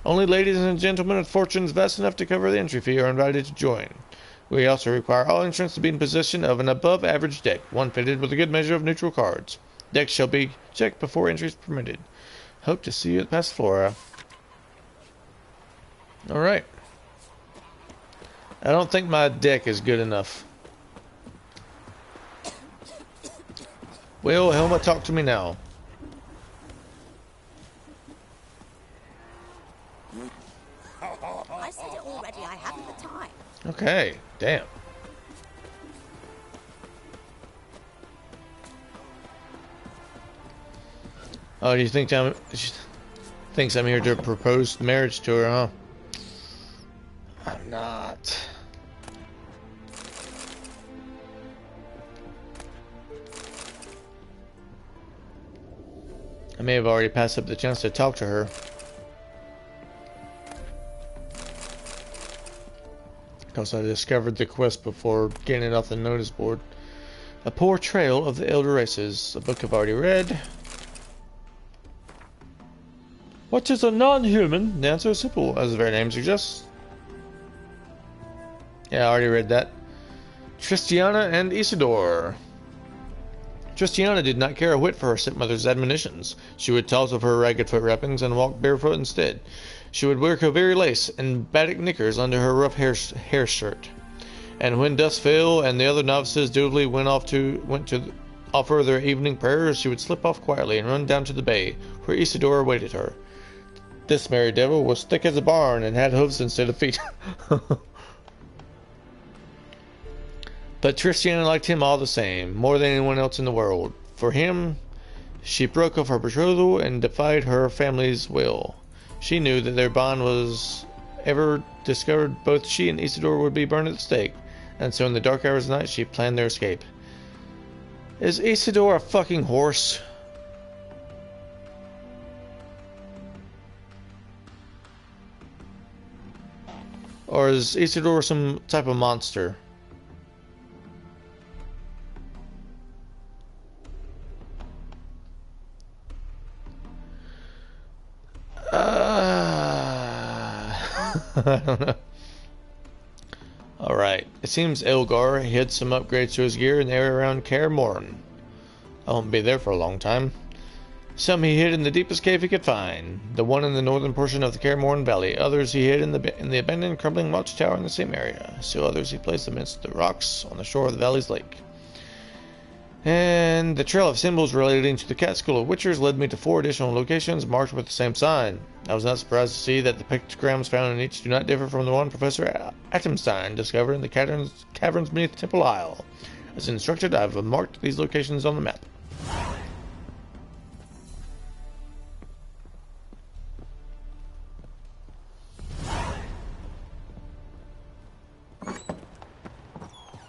Only ladies and gentlemen with fortunes vast enough to cover the entry fee are invited to join. We also require all entrants to be in possession of an above-average deck, one fitted with a good measure of neutral cards. Decks shall be checked before entry is permitted. Hope to see you at Passiflora. Alright. I don't think my deck is good enough. Well, Helma, talk to me now. I said it already, I haven't the time. Okay, damn. Oh, do you think she thinks I'm here to propose marriage to her, huh? I'm not. I may have already passed up the chance to talk to her. Because I discovered the quest before getting it off the notice board. A Poor Trail of the Elder Races, a book I've already read. What is a non-human? The answer is simple, as the very name suggests. Yeah, I already read that. Tristiana and Isidore. Tristiana did not care a whit for her stepmother's admonitions. She would toss off her ragged foot wrappings and walk barefoot instead. She would wear Kaveri lace and batik knickers under her rough hair shirt. And when dusk fell and the other novices dutifully went to offer their evening prayers, she would slip off quietly and run down to the bay, where Isidore awaited her. This merry devil was thick as a barn and had hooves instead of feet. But Tristiana liked him all the same, more than anyone else in the world. For him, she broke off her betrothal and defied her family's will. She knew that their bond was ever discovered, both she and Isidore would be burned at the stake, and so in the dark hours of the night she planned their escape. Is Isidore a fucking horse? Or is Isidore some type of monster? I don't know. Alright, it seems Elgar hid some upgrades to his gear in the area around Kaer Morhen. I won't be there for a long time. Some he hid in the deepest cave he could find, the one in the northern portion of the Kaer Morhen Valley. Others he hid in the abandoned crumbling watchtower in the same area. Still others he placed amidst the rocks on the shore of the valley's lake. And the trail of symbols relating to the Cat School of Witchers led me to 4 additional locations marked with the same sign. I was not surprised to see that the pictograms found in each do not differ from the one Professor Atomstein discovered in the caverns beneath Temple Isle. As instructed, I have marked these locations on the map.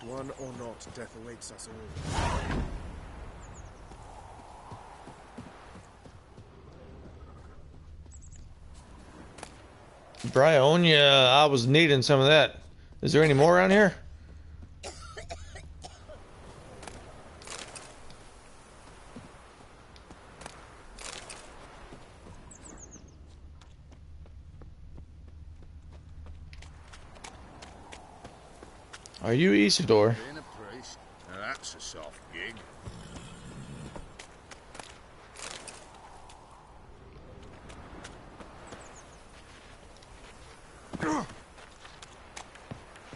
One or not, death awaits us all. Brionia, I was needing some of that. Is there any more around here? Are you Isidore? Being a priest, now that's a soft gig.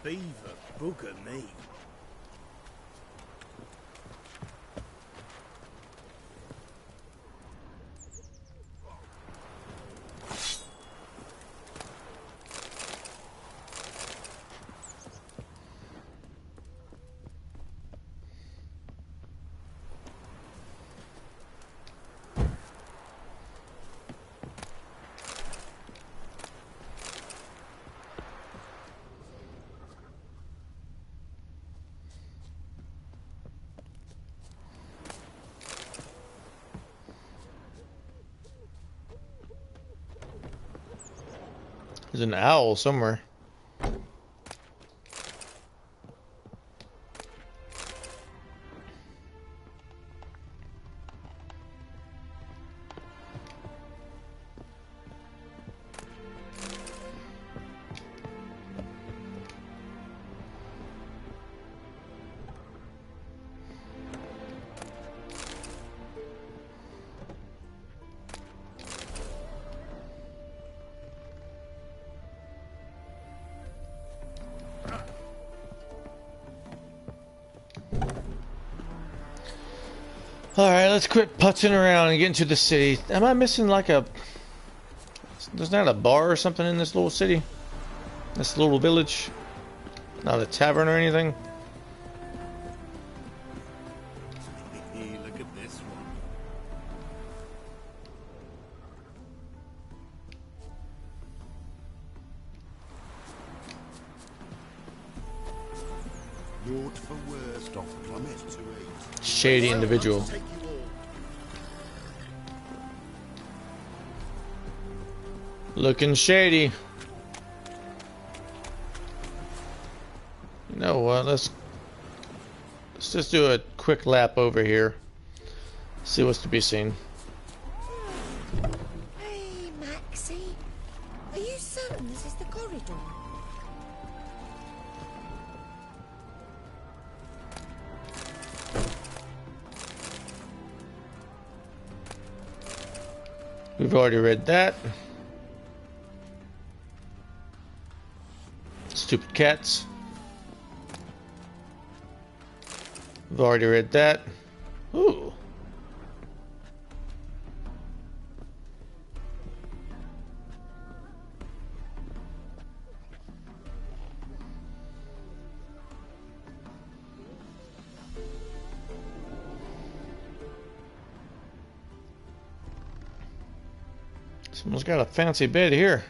Beaver bugger me. There's an owl somewhere. Alright, let's quit putzing around and get into the city. Am I missing like a... There's not a bar or something in this little city? This little village? Not a tavern or anything? Look at this one. Naught for worst off plummet to eat. Shady individual. Looking shady. You know what? Let's just do a quick lap over here. See what's to be seen. Hey, Maxie. Are you certain this is the corridor? We've already read that. Stupid cats. We've already read that. Ooh. Someone's got a fancy bed here.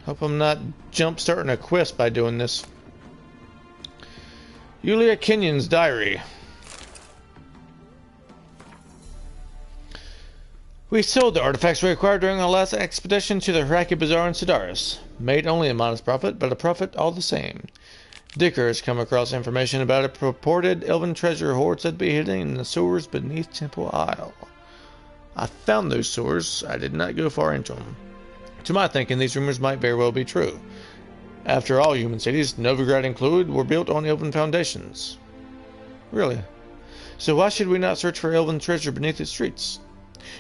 Hope I'm not jump starting a quest by doing this. Yulia Kenyon's diary. We sold the artifacts we acquired during our last expedition to the Haraki Bazaar in Sidaris. Made only a modest profit, but a profit all the same. Dicker has come across information about a purported elven treasure hoard said to be hidden in the sewers beneath Temple Isle. I found those sewers. I did not go far into them. To my thinking, these rumors might very well be true. After all, human cities, Novigrad included, were built on elven foundations. Really? So why should we not search for elven treasure beneath its streets?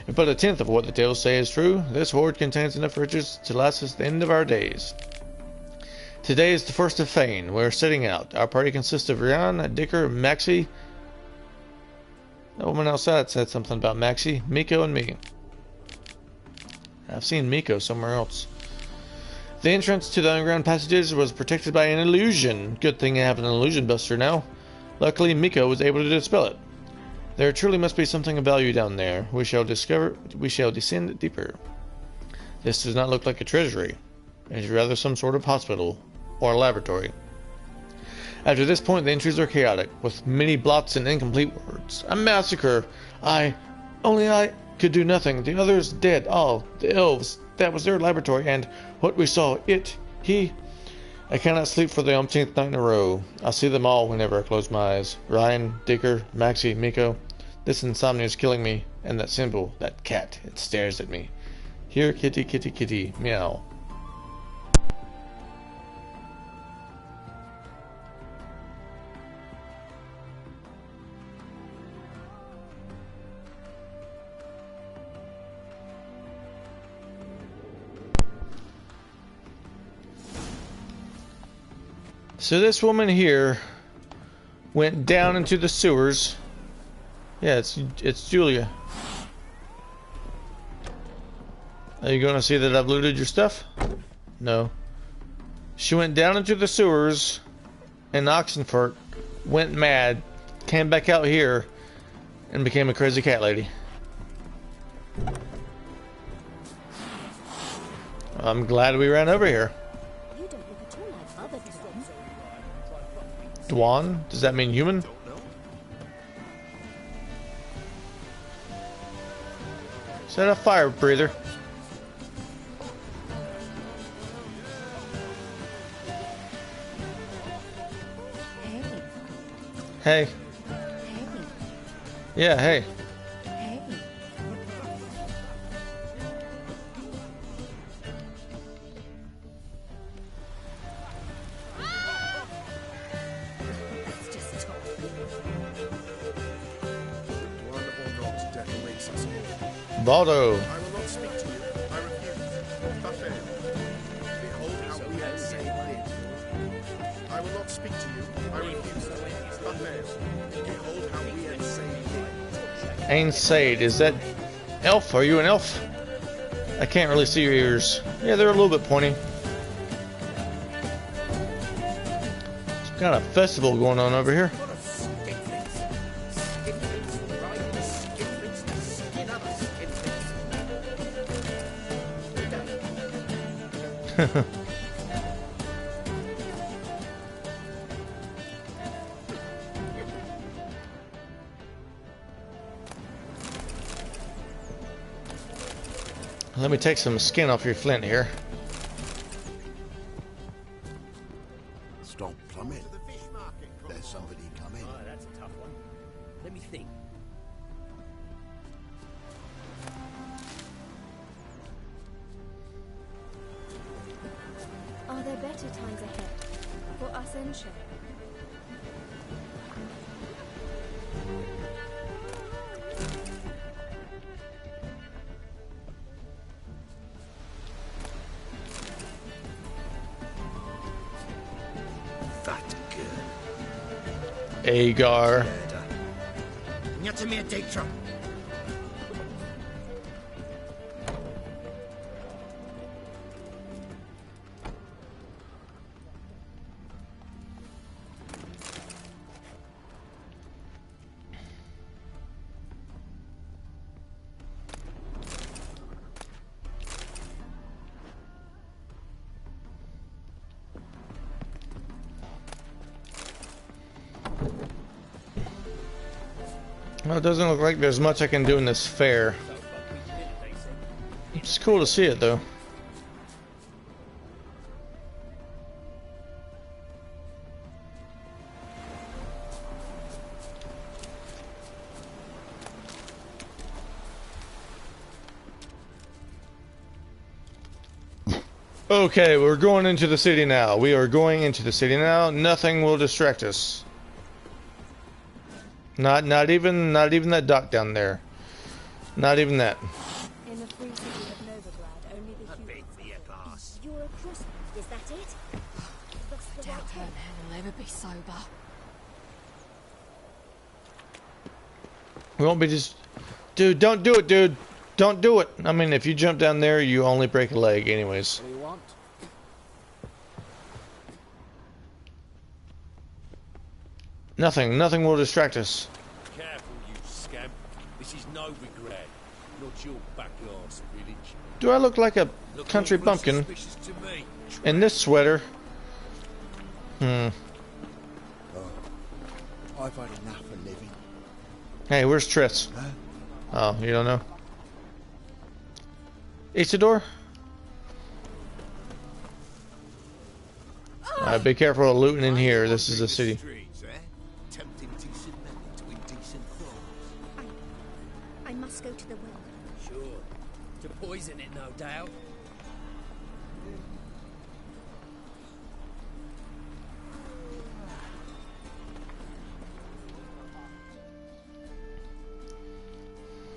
If but a tenth of what the tales say is true, this hoard contains enough riches to last us the end of our days. Today is the 1st of Fane. We're setting out. Our party consists of Ryan, Dicker, Maxie. The woman outside said something about Maxie, Miko, and me. I've seen Miko somewhere else. The entrance to the underground passages was protected by an illusion. Good thing I have an illusion buster now. Luckily, Miko was able to dispel it. There truly must be something of value down there. We shall descend deeper. This does not look like a treasury. It is rather some sort of hospital or laboratory. After this point, the entries are chaotic, with many blots and incomplete words. A massacre! Only I could do nothing. The others dead. All. The elves. That was their laboratory, and what we saw, he... I cannot sleep for the umpteenth night in a row. I see them all whenever I close my eyes. Ryan, Dicker, Maxie, Miko. This insomnia is killing me, and that symbol, that cat, it stares at me. Here, kitty, kitty, kitty, meow. So this woman here went down into the sewers. Yeah, it's Julia. Are you going to see that I've looted your stuff? No. She went down into the sewers in Oxenfurt, went mad, came back out here, and became a crazy cat lady. I'm glad we ran over here. Dwan? Does that mean human? Is that a fire breather? Hey. Yeah, hey. Baldo. I will not speak to you. I refuse. Buffet. Behold how we are saved live. I will not speak to you. I refuse. Buffet. Behold how we are saved live. Ain Said, is that elf? Are you an elf? I can't really see your ears. Yeah, they're a little bit pointy. Some kind of festival going on over here. Let me take some skin off your flint here. Stop plummet. There's somebody coming. Oh, that's a tough one. Let me think. Are there better times ahead for us and Shay? That girl. Agar. Not to me a dig truck. Well, it doesn't look like there's much I can do in this fair. It's cool to see it, though. Okay, we're going into the city now. We are going into the city now. Nothing will distract us. Not even that dock down there. Not even that. In the free city of Novigrad, only the humans. You're a crossbow, is that it? That's the Doubt right her head. will ever be sober. We won't be just... Dude, don't do it, dude. Don't do it. I mean, if you jump down there, you only break a leg anyways. What do you want? Nothing will distract us. Careful, you scamp. This is Novigrad, not your backyard village. Do I look like a country bumpkin Suspicious to me. in this sweater? I've had enough of living. Hey, where's Triss? Huh? Oh, you don't know? Isidore? Be careful of looting in here. This is a city. Streets, eh? Tempting decent men into indecent thoughts. I must go to the well. Sure. To poison it, no doubt.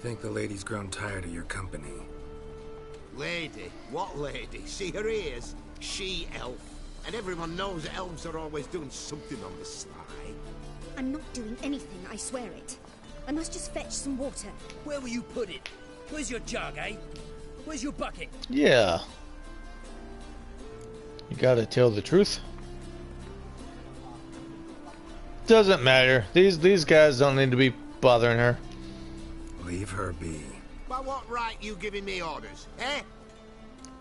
Think the lady's grown tired of your company. Lady? What lady? See her ears? She-elf. And everyone knows elves are always doing something on the sly. I'm not doing anything, I swear it. I must just fetch some water. Where will you put it? Where's your jug, eh? Where's your bucket? Yeah. You gotta tell the truth. Doesn't matter. These guys don't need to be bothering her. Leave her be. By what right you giving me orders, eh?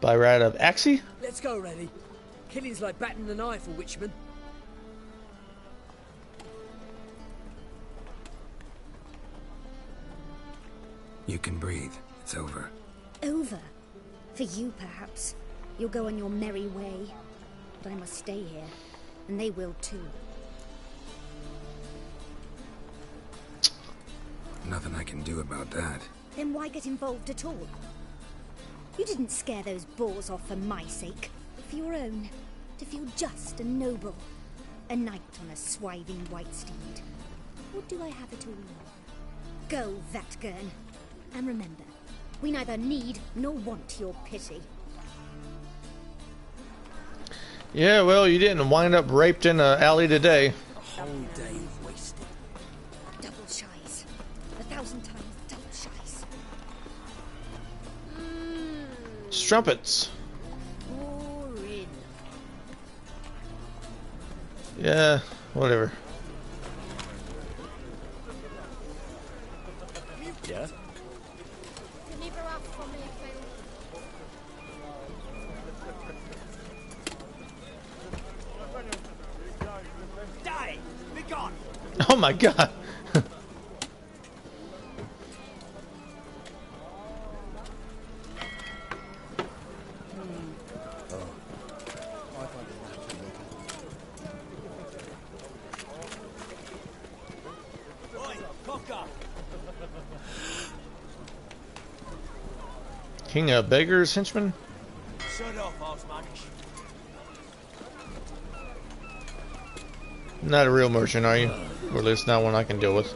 By right of Axie? Let's go, Reddy. Killing's like batting an eye for witchmen. You can breathe. It's over. Over? For you, perhaps. You'll go on your merry way. But I must stay here. And they will too. Nothing I can do about that. Then why get involved at all? You didn't scare those boars off for my sake, but for your own. To feel just and noble. A knight on a swiving white steed. Or do I have it all? Go, Vatgern. And remember, We neither need nor want your pity. Yeah, well, you didn't wind up raped in an alley today. A whole day wasted. Double shies. 1,000 times double shies. Strumpets. Boring. Yeah, whatever. Yeah? Deliver up for me, Phil. Die! Be gone! Oh my god. Oi, cock up! King of Beggars, henchman? Shut off, Osmanish. Not a real merchant, are you? Or at least not one I can deal with.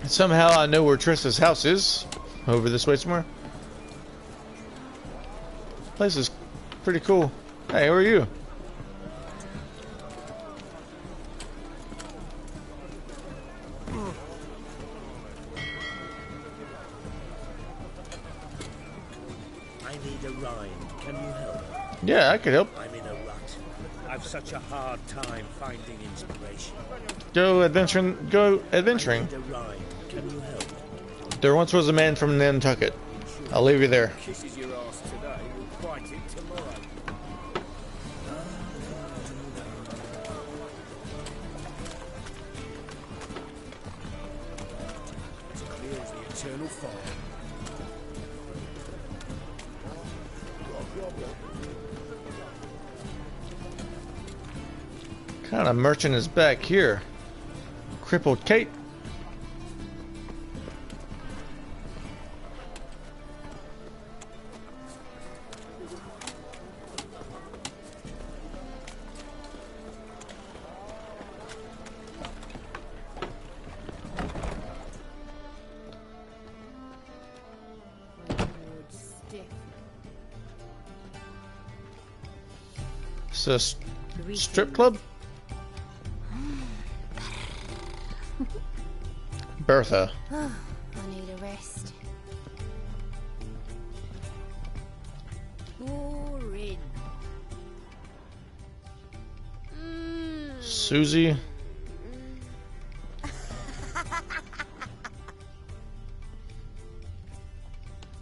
Somehow I know where Triss's house is. Over this way somewhere. Place is pretty cool. Hey, who are you? I need a rhyme. Can you help? Yeah, I could help. I'm in a rut. I've such a hard time finding inspiration. Go adventuring. Go adventuring. I need a rhyme. Can you help? There once was a man from Nantucket. I'll leave you there. Kisses your ass today, will bite it tomorrow. As clear as the eternal fire. What kind of merchant is back here? Crippled Kate. It's a strip club? Bertha. I need a rest. Boring. Susie.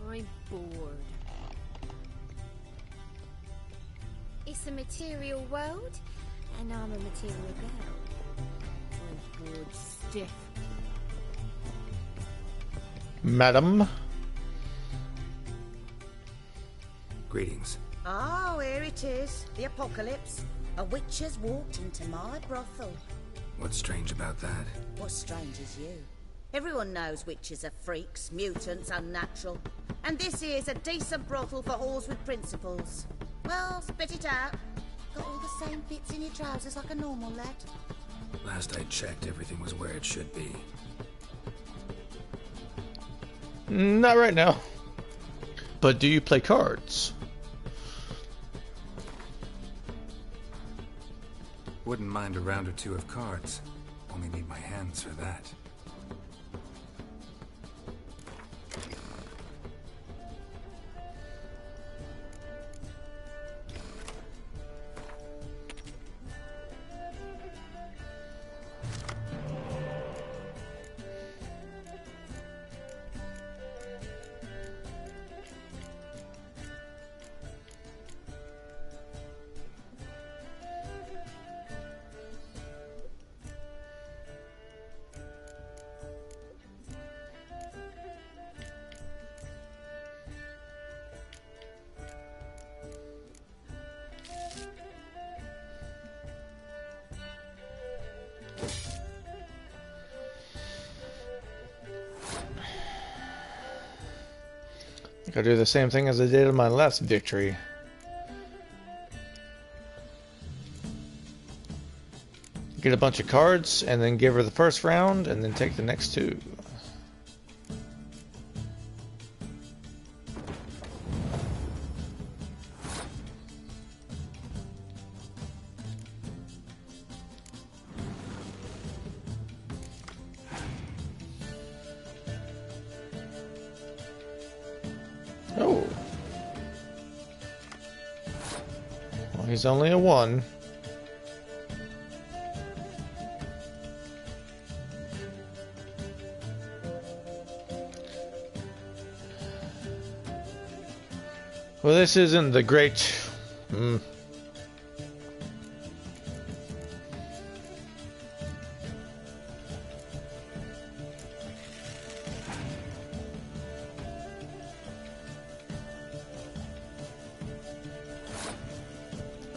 I'm bored. It's a material world, and I'm a material girl. I'm bored stiff. Madam. Greetings. Oh, here it is. The apocalypse. A witch has walked into my brothel. What's strange about that? What's strange is you. Everyone knows witches are freaks, mutants, unnatural. And this here's a decent brothel for whores with principles. Well, spit it out. Got all the same bits in your trousers like a normal lad. Last I checked, everything was where it should be. Not right now. But do you play cards? Wouldn't mind a round or two of cards. Only need my hands for that. I'll do the same thing as I did in my last victory. get a bunch of cards, and then give her the first round, and then take the next two. Oh. Well, he's only a 1. Well, this isn't the great...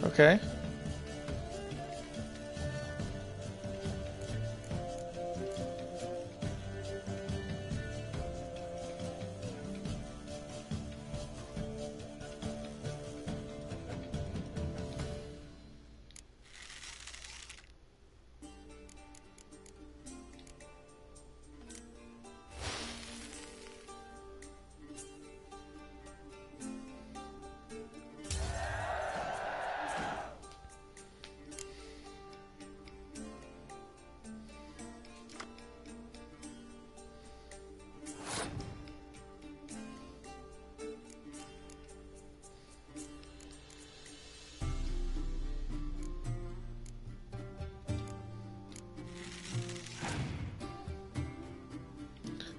Okay.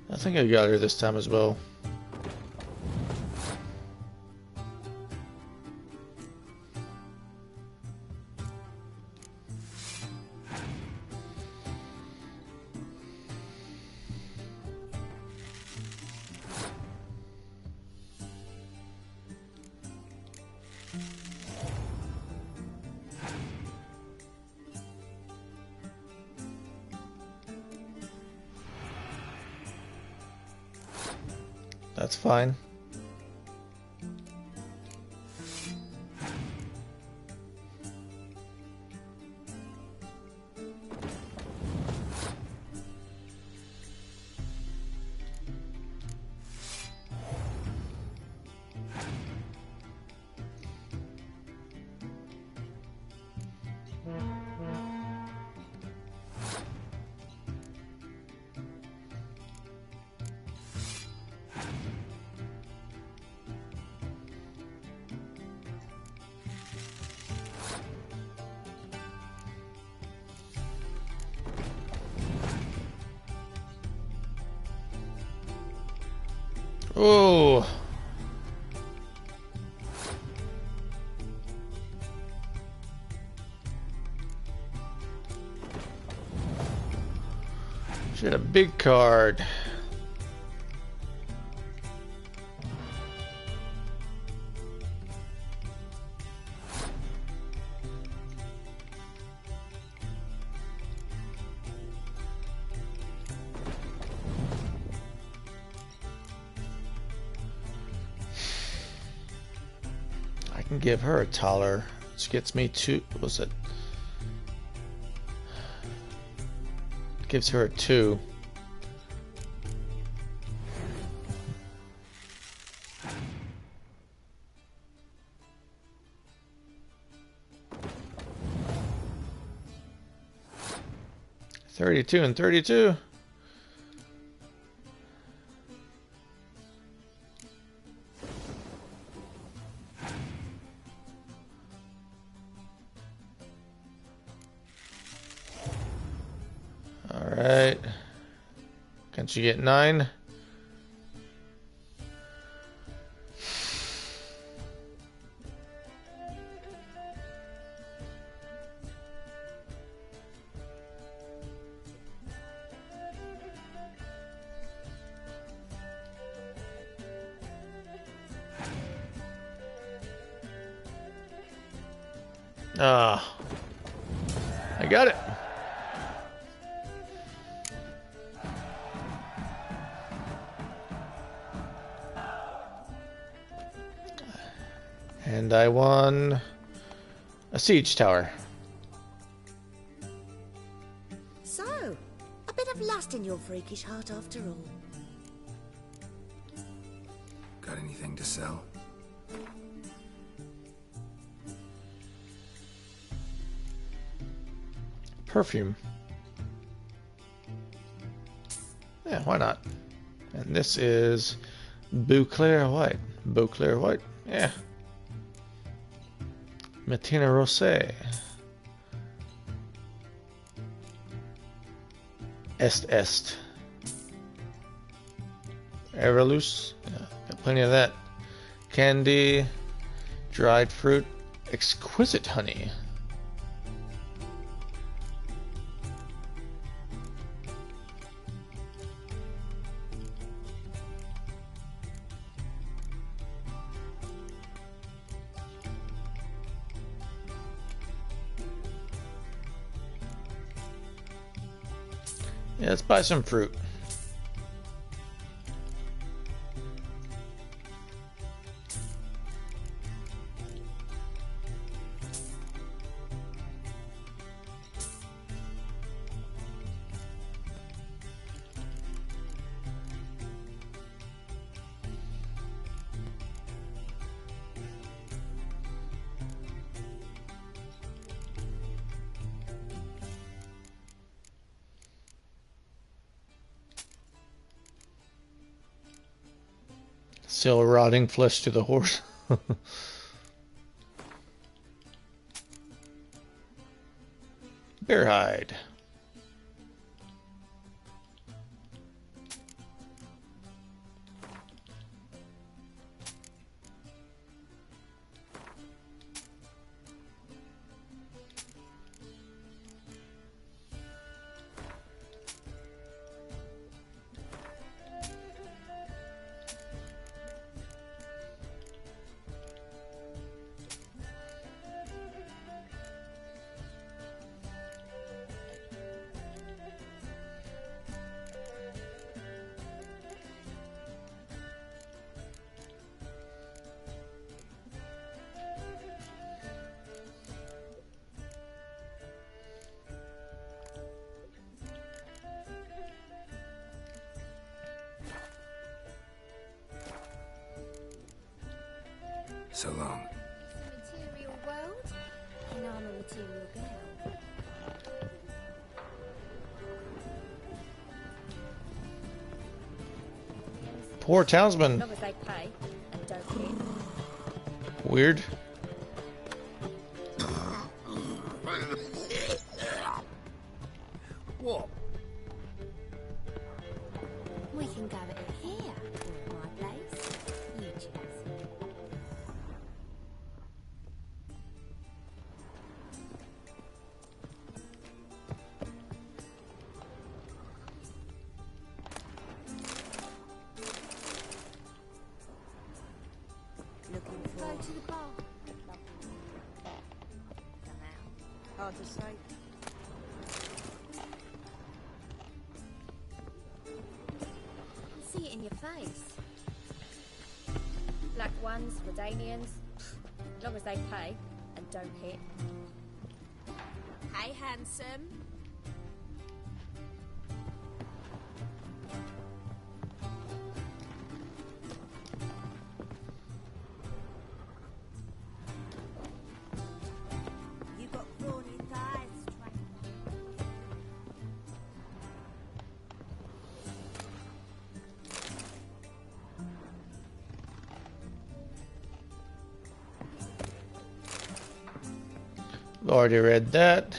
I think I got her this time as well. That's fine. Oh. She had a big card. I can give her a taller, which gets me 2. What was it? Gives her a 2. $32 and $32. Alright. Can't you get 9? Ah. I got it. And I won a siege tower. best in your freakish heart after all. Got anything to sell? Perfume. Yeah, why not? And this is Beauclair White. Beauclair White, yeah. Matina Rosé. Est. Everloose. Yeah, got plenty of that. Candy. Dried fruit. Exquisite honey. Yeah, let's buy some fruit. Sell rotting flesh to the horse. Bear hide. So long. Material world, and I'm a material girl. Poor townsman. As long as they pay and don't hit. Weird. What? We can go at it here, or at my place. You choose. Looking for... Go to the bar. Hard to say. See it in your face. Black ones, Redanians, as long as they pay and don't hit. Hey, handsome. You got brawny thighs, Already read that.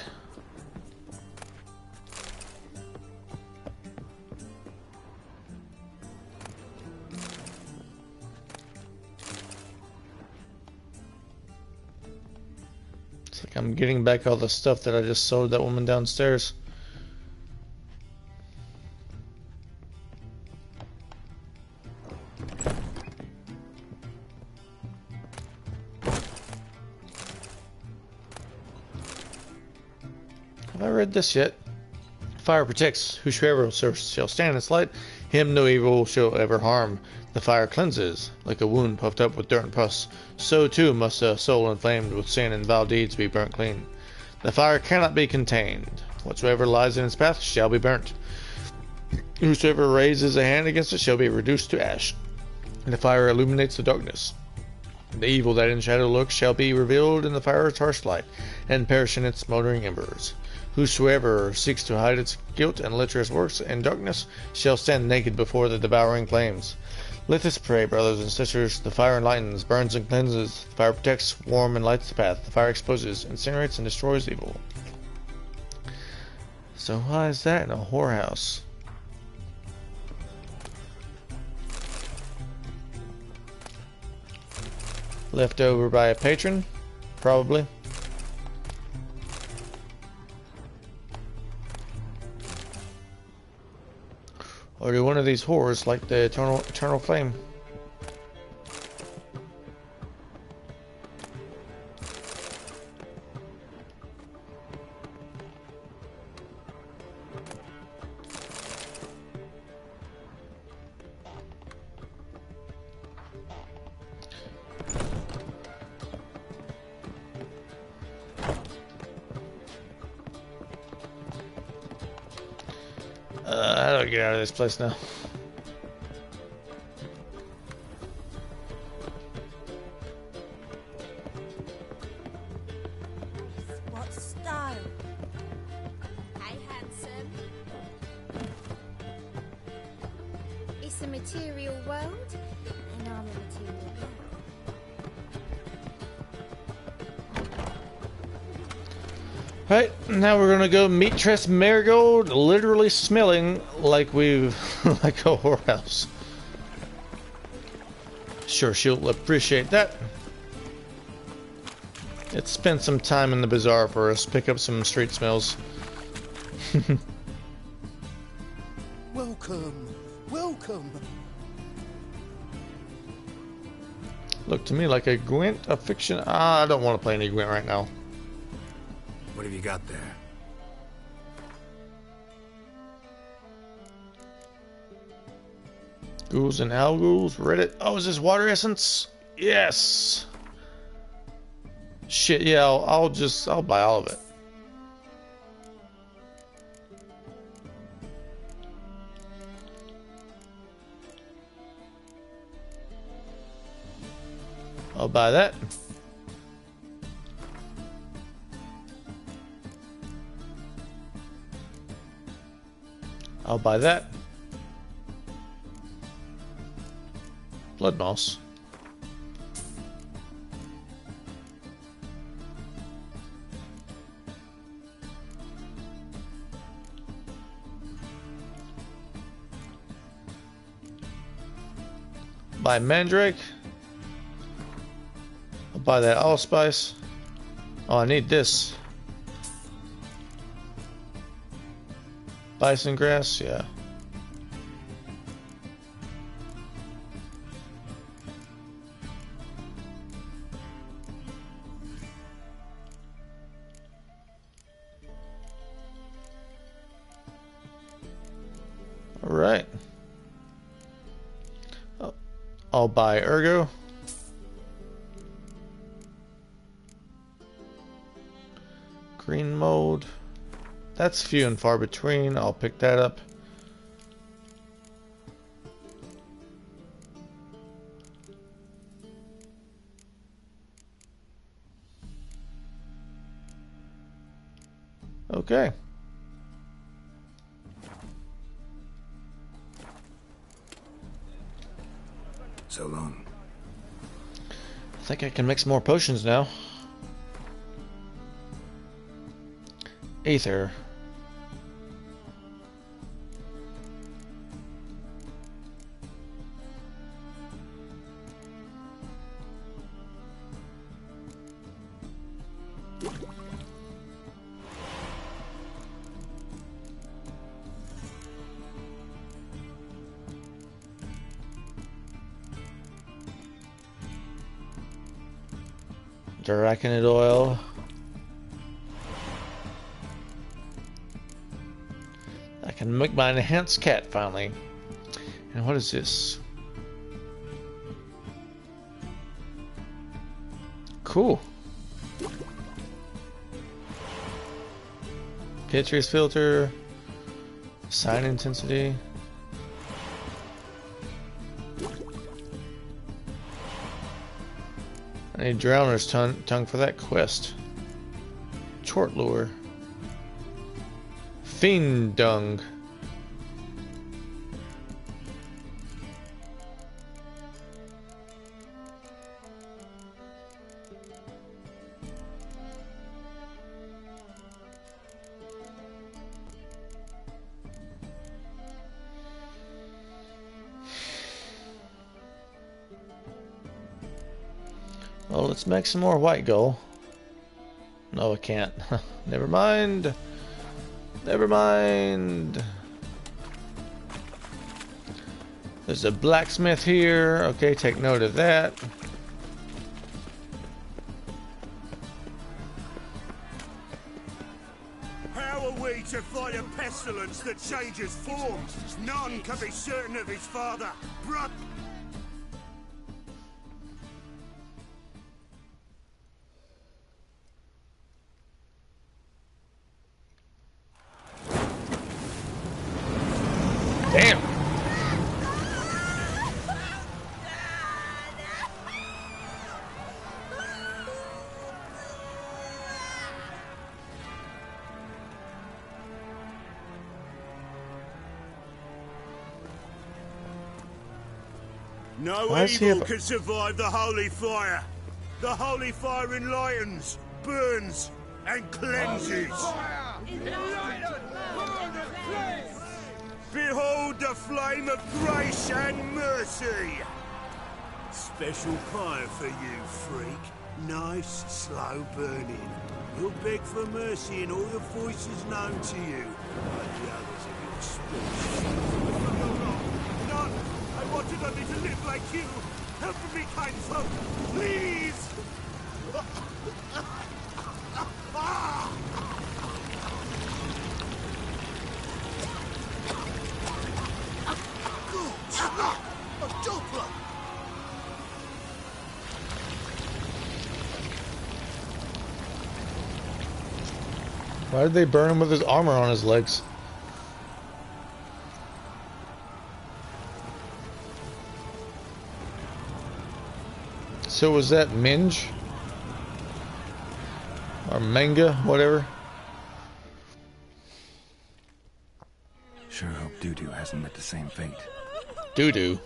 It's like I'm getting back all the stuff that I just sold that woman downstairs. Have I read this yet? Fire protects. Whosoever shall stand in its light, him no evil shall ever harm. The fire cleanses, like a wound puffed up with dirt and pus. So too must a soul inflamed with sin and vile deeds be burnt clean. The fire cannot be contained. Whatsoever lies in its path shall be burnt. Whosoever raises a hand against it shall be reduced to ash, and the fire illuminates the darkness. The evil that in shadow looks shall be revealed in the fire's harsh light, and perish in its smoldering embers. Whosoever seeks to hide its guilt and lecherous works in darkness shall stand naked before the devouring flames. Let us pray, brothers and sisters. The fire enlightens, burns and cleanses. The fire protects, warms and lights the path. The fire exposes, incinerates, and destroys evil. So why is that in a whorehouse? Left over by a patron? Probably. Or do one of these whores like the eternal flame? How do I get out of this place now? What style? Hey, handsome. It's a material world, and I'm a material girl. Right, now we're gonna go meet Tress Marigold, literally smelling like we've like a whorehouse. Sure, she'll appreciate that. Let's spend some time in the bazaar for us, pick up some street smells. Welcome, welcome. Look to me like a Gwent, a fiction. I don't want to play any Gwent right now. What have you got there? Ghouls and owl ghouls, Reddit. Oh, is this water essence? Yes. Shit, yeah, I'll buy all of it. I'll buy that. I'll buy that. Blood moss. Buy mandrake. I'll buy that allspice. Oh, I need this. Bison grass, yeah. All right. Oh, I'll buy ergo. Green mold. That's few and far between. I'll pick that up. Okay. So long. I think I can mix more potions now. Aether. Draconid oil. I can make my enhanced cat finally. And what is this? Cool. Pitcher's filter. Sign intensity. I need Drowner's tongue for that quest. Chort lure. Fiend dung. Well, let's make some more white gold. No, I can't. Never mind. Never mind. There's a blacksmith here. Okay, take note of that. How are we to fight a pestilence that changes form? None can be certain of his father. Damn. No evil can survive the holy fire. The holy fire enlightens, burns, and cleanses. Behold the flame of grace and mercy. Special fire for you, freak. Nice, slow burning. You'll beg for mercy in all the voices known to you, like the others of your species. None! I wanted only to live like you. Help me, kind folk, please! Why did they burn him with his armor on his legs? So was that Minge? Or manga, whatever? Sure hope Doo-Doo hasn't met the same fate. Doo-Doo?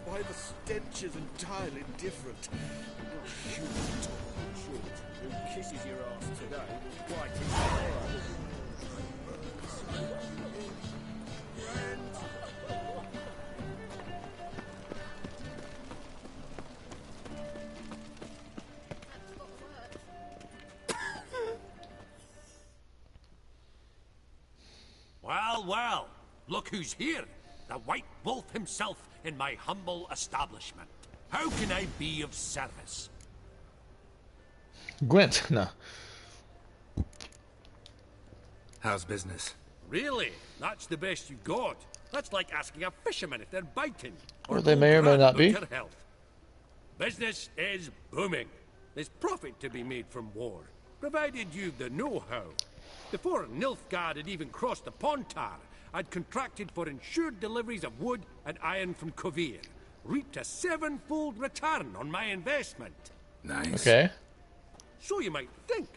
Why the stench is entirely different. Who kisses your ass today? Quite his Well, look who's here. The White Wolf himself in my humble establishment. How can I be of service? Gwent, no. How's business? Really? That's the best you've got? That's like asking a fisherman if they're biting. Or they may or may not be. Your health. Business is booming. There's profit to be made from war, provided you've the know-how. Before Nilfgaard had even crossed the Pontar, I'd contracted for insured deliveries of wood and iron from Kovir. Reaped a 7-fold return on my investment. Nice. Okay. So you might think.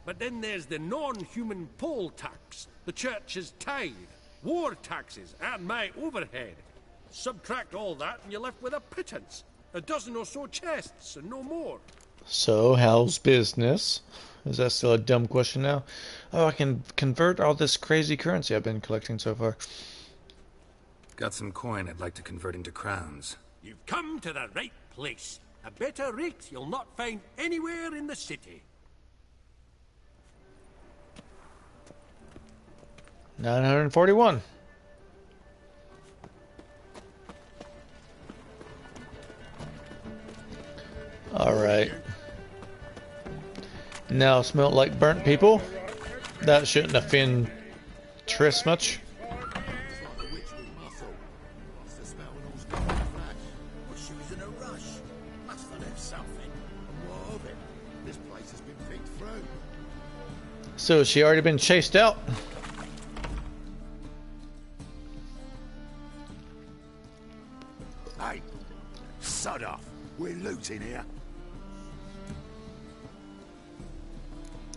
But then there's the non-human poll tax, the church's tithe, war taxes, and my overhead. Subtract all that and you're left with a pittance. A dozen or so chests and no more. So, how's business? Is that still a dumb question now? Oh, I can convert all this crazy currency I've been collecting so far. Got some coin I'd like to convert into crowns. You've come to the right place. A better rate you'll not find anywhere in the city. 941. Alright. Now smelt like burnt people. That shouldn't offend Triss much. So has she already been chased out? Hey, sod off. We're looting here.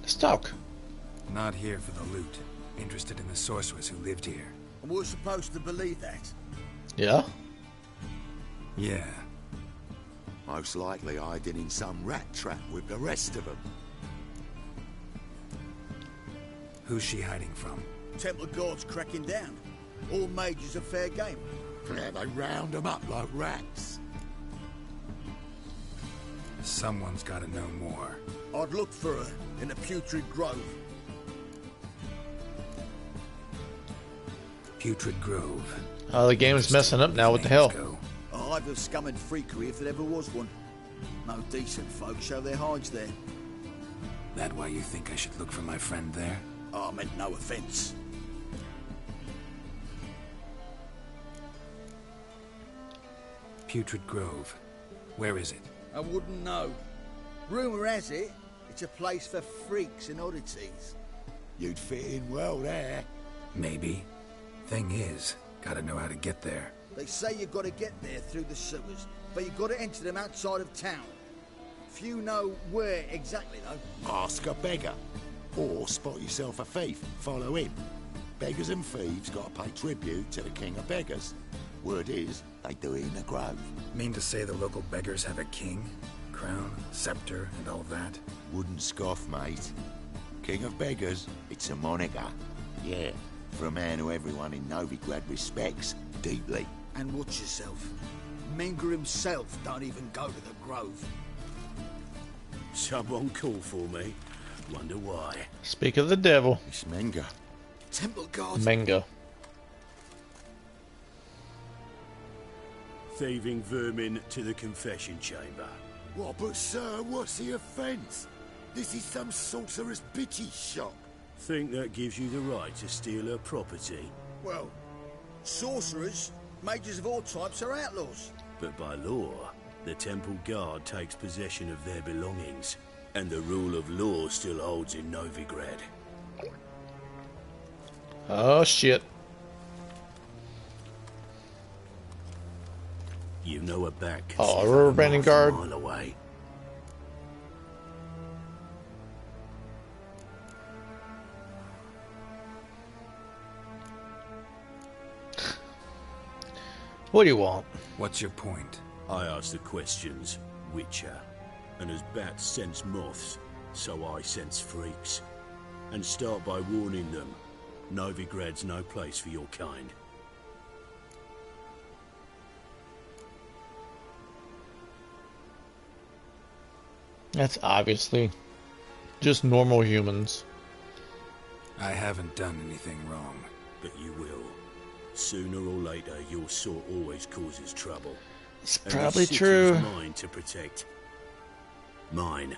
Let's talk. Not here for the loot. Interested in the sorceress who lived here. And we're supposed to believe that. Yeah? Yeah. Most likely hiding in some rat trap with the rest of them. Who's she hiding from? Temple Guard's cracking down. All mages are fair game. Yeah, they round them up like rats. Someone's gotta know more. I'd look for her in the Putrid Grove. Putrid Grove. Oh, the game's messing up now. What the hell? A hive of scum and freakery if there ever was one. No decent folk show their hides there. That why you think I should look for my friend there? Oh, I meant no offense. Putrid Grove. Where is it? I wouldn't know. Rumour has it, it's a place for freaks and oddities. You'd fit in well there. Maybe. Thing is, gotta know how to get there. They say you've got to get there through the sewers, but you've got to enter them outside of town. Few know where exactly, though. Ask a beggar. Or spot yourself a thief. Follow him. Beggars and thieves got to pay tribute to the king of beggars. Word is, they do it in the grove. Mean to say the local beggars have a king? Crown, scepter, and all that? Wouldn't scoff, mate. King of beggars, it's a moniker. Yeah, for a man who everyone in Novigrad respects deeply. And watch yourself. Menger himself don't even go to the grove. Someone call for me. Wonder why. Speak of the devil. It's Menger. Temple Guard. Menger. Thieving vermin to the confession chamber. What, but sir, what's the offence? This is some sorcerer's bitchy shop. Think that gives you the right to steal her property? Well, sorcerers, mages of all types are outlaws. But by law, the Temple Guard takes possession of their belongings, and the rule of law still holds in Novigrad. Oh, shit. You know a bat. Oh, a rubber banding guard. A mile away. What do you want? What's your point? I ask the questions, Witcher. And as bats sense moths, so I sense freaks. And start by warning them, Novigrad's no place for your kind. That's obviously just normal humans. I haven't done anything wrong. But you will. Sooner or later, your sort always causes trouble. It's and probably this city's true. Mine to protect. Mine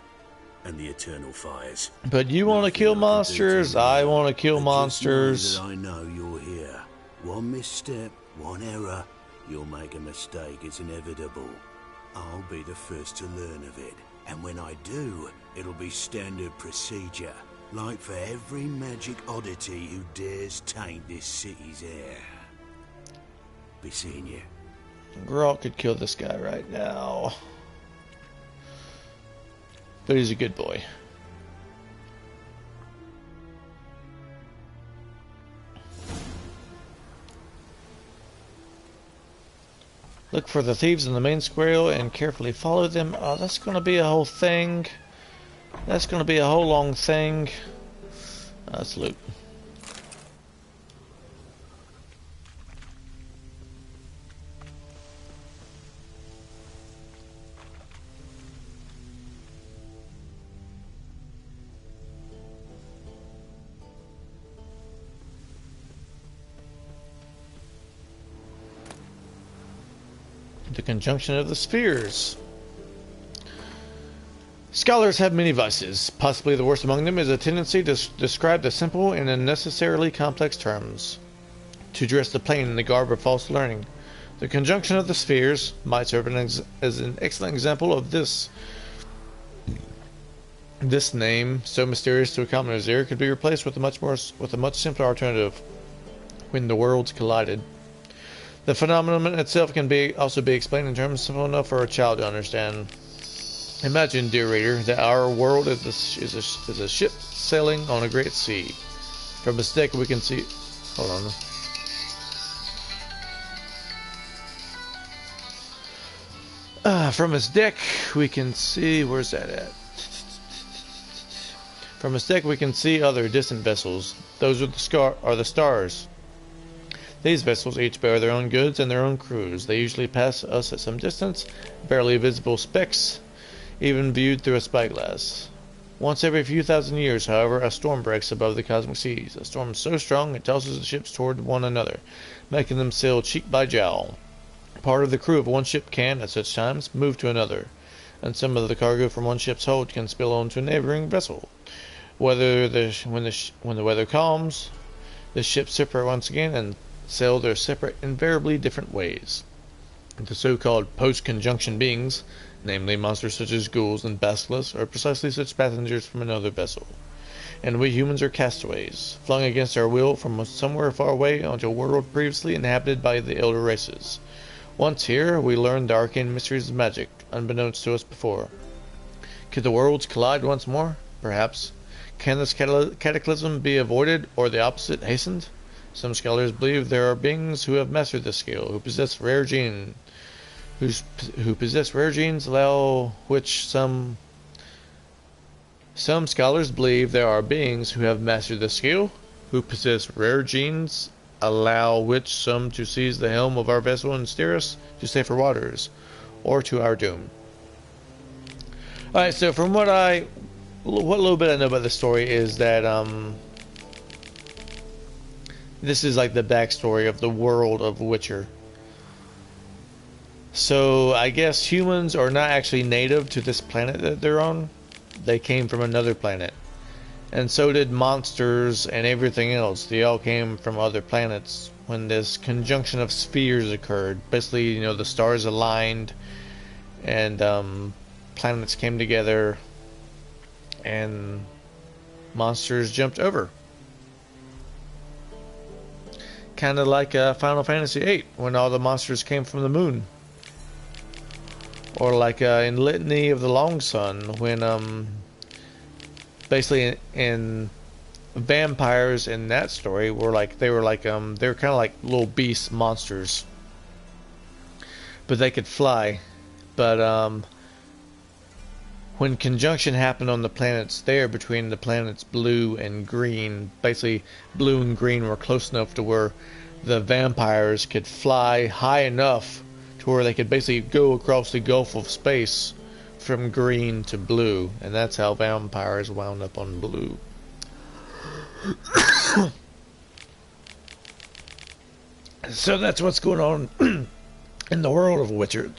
and the eternal fires. But you want to kill monsters, I want to kill monsters. Just know that I know you're here. One misstep, one error, you'll make a mistake. It's inevitable. I'll be the first to learn of it. And when I do, it'll be standard procedure. Like for every magic oddity who dares taint this city's air. Be seeing you. Geralt could kill this guy right now. But he's a good boy. Look for the thieves in the main square and carefully follow them. Oh, that's going to be a whole thing. That's going to be a whole long thing. Let's loot. The conjunction of the spheres. Scholars have many vices. Possibly the worst among them is a tendency to describe the simple in unnecessarily complex terms, to dress the plain in the garb of false learning. The conjunction of the spheres might serve as an excellent example of this. This name, so mysterious to a commoner's ear, could be replaced with a much simpler alternative: when the worlds collided. The phenomenon itself can also be explained in terms simple enough for a child to understand. Imagine, dear reader, that our world is a ship sailing on a great sea. From its deck we can see... Hold on. From its deck we can see... Where's that at? From its deck we can see other distant vessels. Those are the stars. These vessels each bear their own goods and their own crews. They usually pass us at some distance, barely visible specks, even viewed through a spyglass. Once every few thousand years, however, a storm breaks above the cosmic seas. A storm so strong it tosses the ships toward one another, making them sail cheek by jowl. Part of the crew of one ship can, at such times, move to another, and some of the cargo from one ship's hold can spill onto a neighboring vessel. When the weather calms, the ships separate once again and sail their separate, invariably different ways. The so-called post-conjunction beings, namely monsters such as ghouls and basilisks, are precisely such passengers from another vessel. And we humans are castaways, flung against our will from somewhere far away onto a world previously inhabited by the elder races. Once here, we learned the arcane mysteries of magic, unbeknownst to us before. Could the worlds collide once more? Perhaps. Can this cataclysm be avoided, or the opposite hastened? Some scholars believe there are beings who have mastered this skill, who possess rare genes, allow which some scholars believe there are beings who have mastered the skill, who possess rare genes, allow which some to seize the helm of our vessel and steer us to safer waters, or to our doom. Alright, so from what little bit I know about the story is that this is like the backstory of the world of Witcher. So I guess humans are not actually native to this planet that they're on. They came from another planet. And so did monsters and everything else. They all came from other planets when this conjunction of spheres occurred. Basically, you know, the stars aligned and planets came together and monsters jumped over. Kind of like Final Fantasy VIII, when all the monsters came from the moon. Or like in Litany of the Long Sun, when basically in vampires in that story were like they were kind of like little beast monsters, but they could fly. But when conjunction happened on the planets there, between the planets blue and green, basically blue and green were close enough to where the vampires could fly high enough to where they could basically go across the gulf of space from green to blue, and that's how vampires wound up on blue. So that's what's going on in the world of Witcher.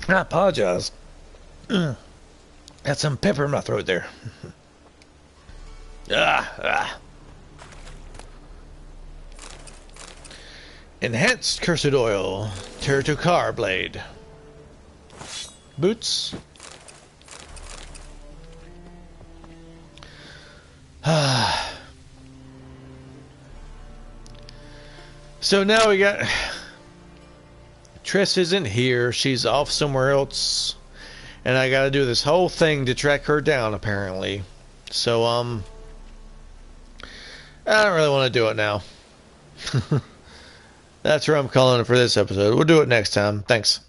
I apologize. Got some pepper in my throat there. Enhanced cursed oil. Tertokar blade. Boots. So now we got... Triss isn't here. She's off somewhere else. And I gotta do this whole thing to track her down, apparently. So, I don't really want to do it now. That's where I'm calling it for this episode. We'll do it next time. Thanks.